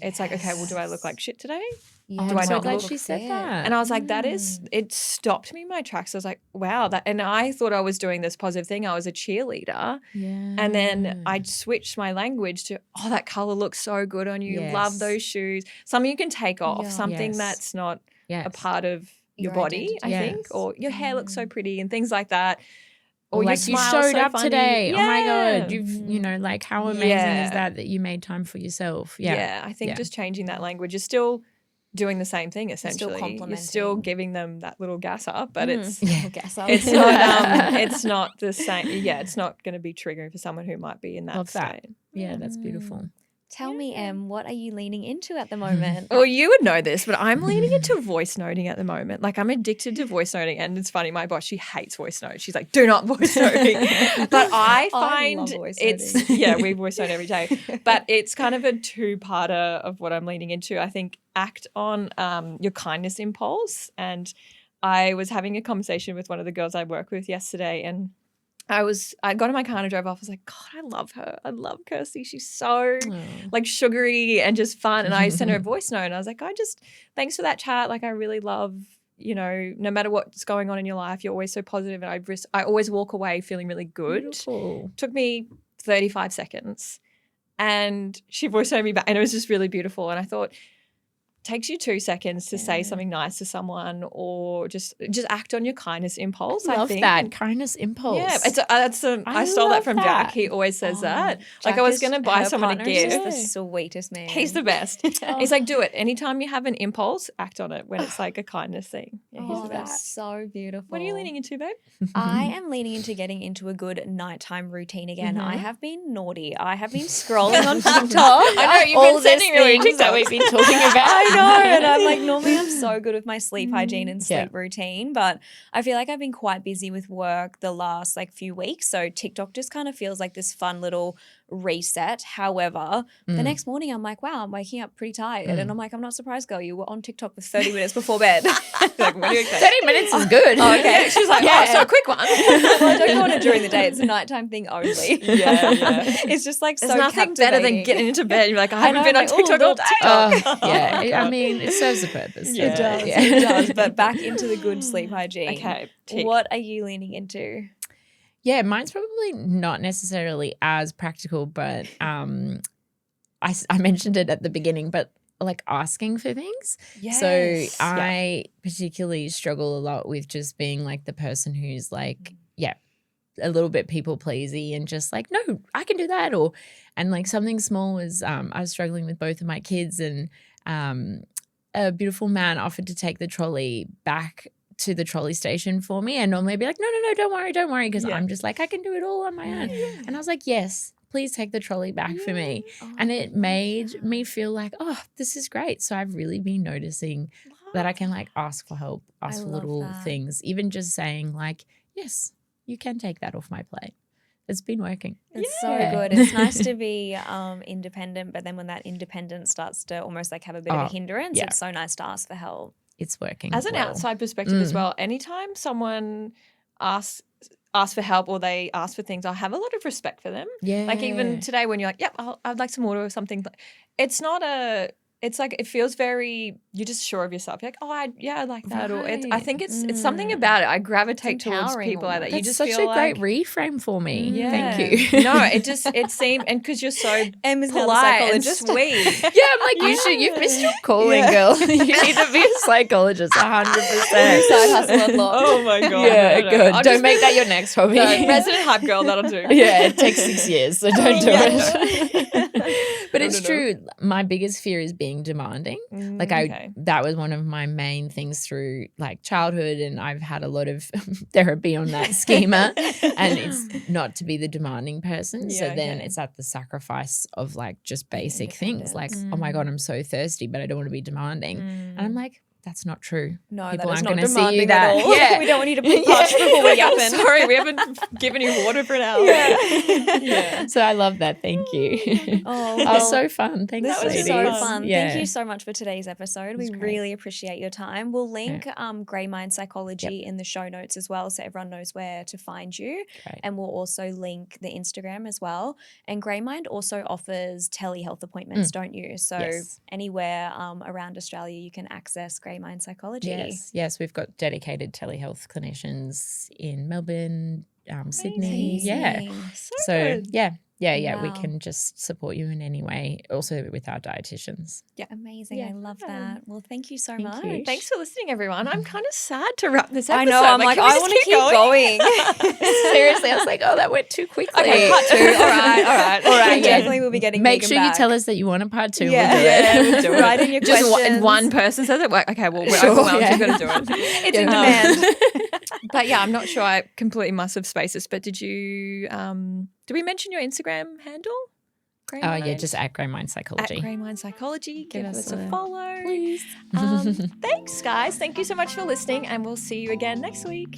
it's like, okay, well, do I look like shit today? Yeah. Oh, Do I I'm so not glad look she said that. And I was like, it stopped me in my tracks. I was like, wow. And I thought I was doing this positive thing. I was a cheerleader. Yeah. And then I switched my language to, oh, that color looks so good on you. Yes. Love those shoes. Something you can take off, Yeah. something Yes. that's not Yes. a part of your Your body, identity. I think. Yes. Or your hair looks so pretty and things like that. Or your like you smile's showed so up funny. today. Oh my Yeah. God. You know, like how amazing is that you made time for yourself? Yeah, I think just changing that language is still doing the same thing essentially. You're still complimenting. giving them that little gas up, but it's It's it's not the same. Yeah, it's not going to be triggering for someone who might be in that Love that. state. Yeah, that's beautiful. Tell me, Em, what are you leaning into at the moment? Well, you would know this, but I'm leaning into voice noting at the moment. Like I'm addicted to voice noting, and it's funny. My boss, she hates voice notes. She's like, "Do not voice noting." But I find love voice it's we voice note every day. But it's kind of a two-parter of what I'm leaning into. I think act on your kindness impulse, and I was having a conversation with one of the girls I work with yesterday, and I got in my car and drove off. I was like, God, I love her. I love Kirsty. She's so like sugary and just fun. And I sent her a voice note and I was like, thanks for that chat. Like I really love, you know, no matter what's going on in your life, you're always so positive. And I always walk away feeling really good. Beautiful. Took me 35 seconds and she voice noted me back and it was just really beautiful. And I thought, takes you 2 seconds to say something nice to someone or just act on your kindness impulse. I think. love that kindness impulse. Yeah, I stole that from Jack. He always says that. Like I was going to buy someone a gift. He's the sweetest man. He's the best. He's like, do it. Anytime you have an impulse, act on it when it's like a kindness thing. Yeah, he's the that's best. so beautiful. What are you leaning into, babe? I am leaning into getting into a good nighttime routine again. I have been naughty. I have been scrolling on TikTok. I know, you've been sending me things that we've been talking about. I know, and I'm like, normally I'm so good with my sleep hygiene and sleep routine, but I feel like I've been quite busy with work the last like few weeks, so TikTok just kind of feels like this fun little reset. However, the next morning I'm like, wow, I'm waking up pretty tired, and I'm like, I'm not surprised, girl, you were on TikTok for 30 minutes before bed. Like, what do you expect? 30 minutes is good. Oh, okay. She's like, so a quick one. Well, I don't go on it during the day. It's a nighttime thing only. Yeah. It's just like There's so nothing better than captivating. getting into bed. You're like, I haven't know, been on like, TikTok all day. Yeah, I mean, it serves a purpose. Yeah. It does. Yeah. It does. But back into the good sleep hygiene. Okay, tick. What are you leaning into? Yeah, mine's probably not necessarily as practical, but I mentioned it at the beginning, but like asking for things. Yes. So I particularly struggle a lot with just being like the person who's like, a little bit people pleasy and just like, no, I can do that. And like something small was I was struggling with both of my kids, and a beautiful man offered to take the trolley back to the trolley station for me. And normally I'd be like, no, don't worry. Because I'm just like, I can do it all on my own. And I was like, yes, please take the trolley back for me. And it made me feel like, oh, this is great. So I've really been noticing that I can like ask for help, ask for little things, even just saying like, yes, you can take that off my plate. It's been working. It's so good. It's nice to be independent, but then when that independence starts to almost like have a bit of a hindrance, it's so nice to ask for help. It's working. As an outside perspective as well, anytime someone asks for help or they ask for things, I have a lot of respect for them. Yeah. Like even today when you're like, yep, I'd like some water or something. It's not it's like it feels very, you're just sure of yourself. You're like, oh, I like that. Or I think it's something about it. I gravitate towards people like that. You just such feel a great reframe for me. Yeah. Thank you. No, it seemed, and because you're so Emma's now the polite and psychologist. sweet. Yeah, I'm like, you've missed your calling, girl. You need to be a psychologist 100%. Side hustle unlocked. Oh my God. Yeah, no. good. I'll Don't just make that your next hobby. No, resident hype girl, that'll do. Yeah, it takes 6 years, so don't do it. But it's No. true. My biggest fear is being demanding. Like that was one of my main things through like childhood, and I've had a lot of therapy on that schema, and it's not to be the demanding person. So then it's at the sacrifice of like just basic things like, oh my God, I'm so thirsty, but I don't want to be demanding. And I'm like, that's not true. No, people that is aren't not going to see demanding you that. at all. Yeah. We don't want you to be parched before we yapping. Sorry, we haven't given you water for an hour. Yeah. So I love that. Thank you. Oh, That was so fun. Thanks, That was ladies. so fun. Yeah. Thank you so much for today's episode. We really appreciate your time. We'll link Grey Mind Psychology in the show notes as well, so everyone knows where to find you. Great. And we'll also link the Instagram as well. And Grey Mind also offers telehealth appointments, don't you? So anywhere around Australia you can access Grey Mind Psychology. Yes, we've got dedicated telehealth clinicians in Melbourne, Sydney. Yeah. So good. Yeah, we Wow. can just support you in any way, also with our dietitians. Yeah. Amazing. I love that. Well, thank you so much. you. Thanks for listening, everyone. I'm kind of sad to wrap this I episode. know. I'm like, can we I just want to keep going. Seriously, I was like, oh, that went too quickly. Okay, part 2. All right. We yeah. definitely will be getting Make Meghan sure back. you tell us that you want a part 2. Yeah. We'll do it. We'll do it. Write in your Just questions. one person says it. Okay, well, we're Sure, overwhelmed. yeah. We're going to do it. It's in demand. But yeah, I'm not sure. I completely must have spaced this. But did you? Did we mention your Instagram handle? Grey Oh, yeah, Mind? just at Grey Mind Psychology. At Grey Mind Psychology. Give us a a follow. Please. Thanks, guys. Thank you so much for listening, and we'll see you again next week.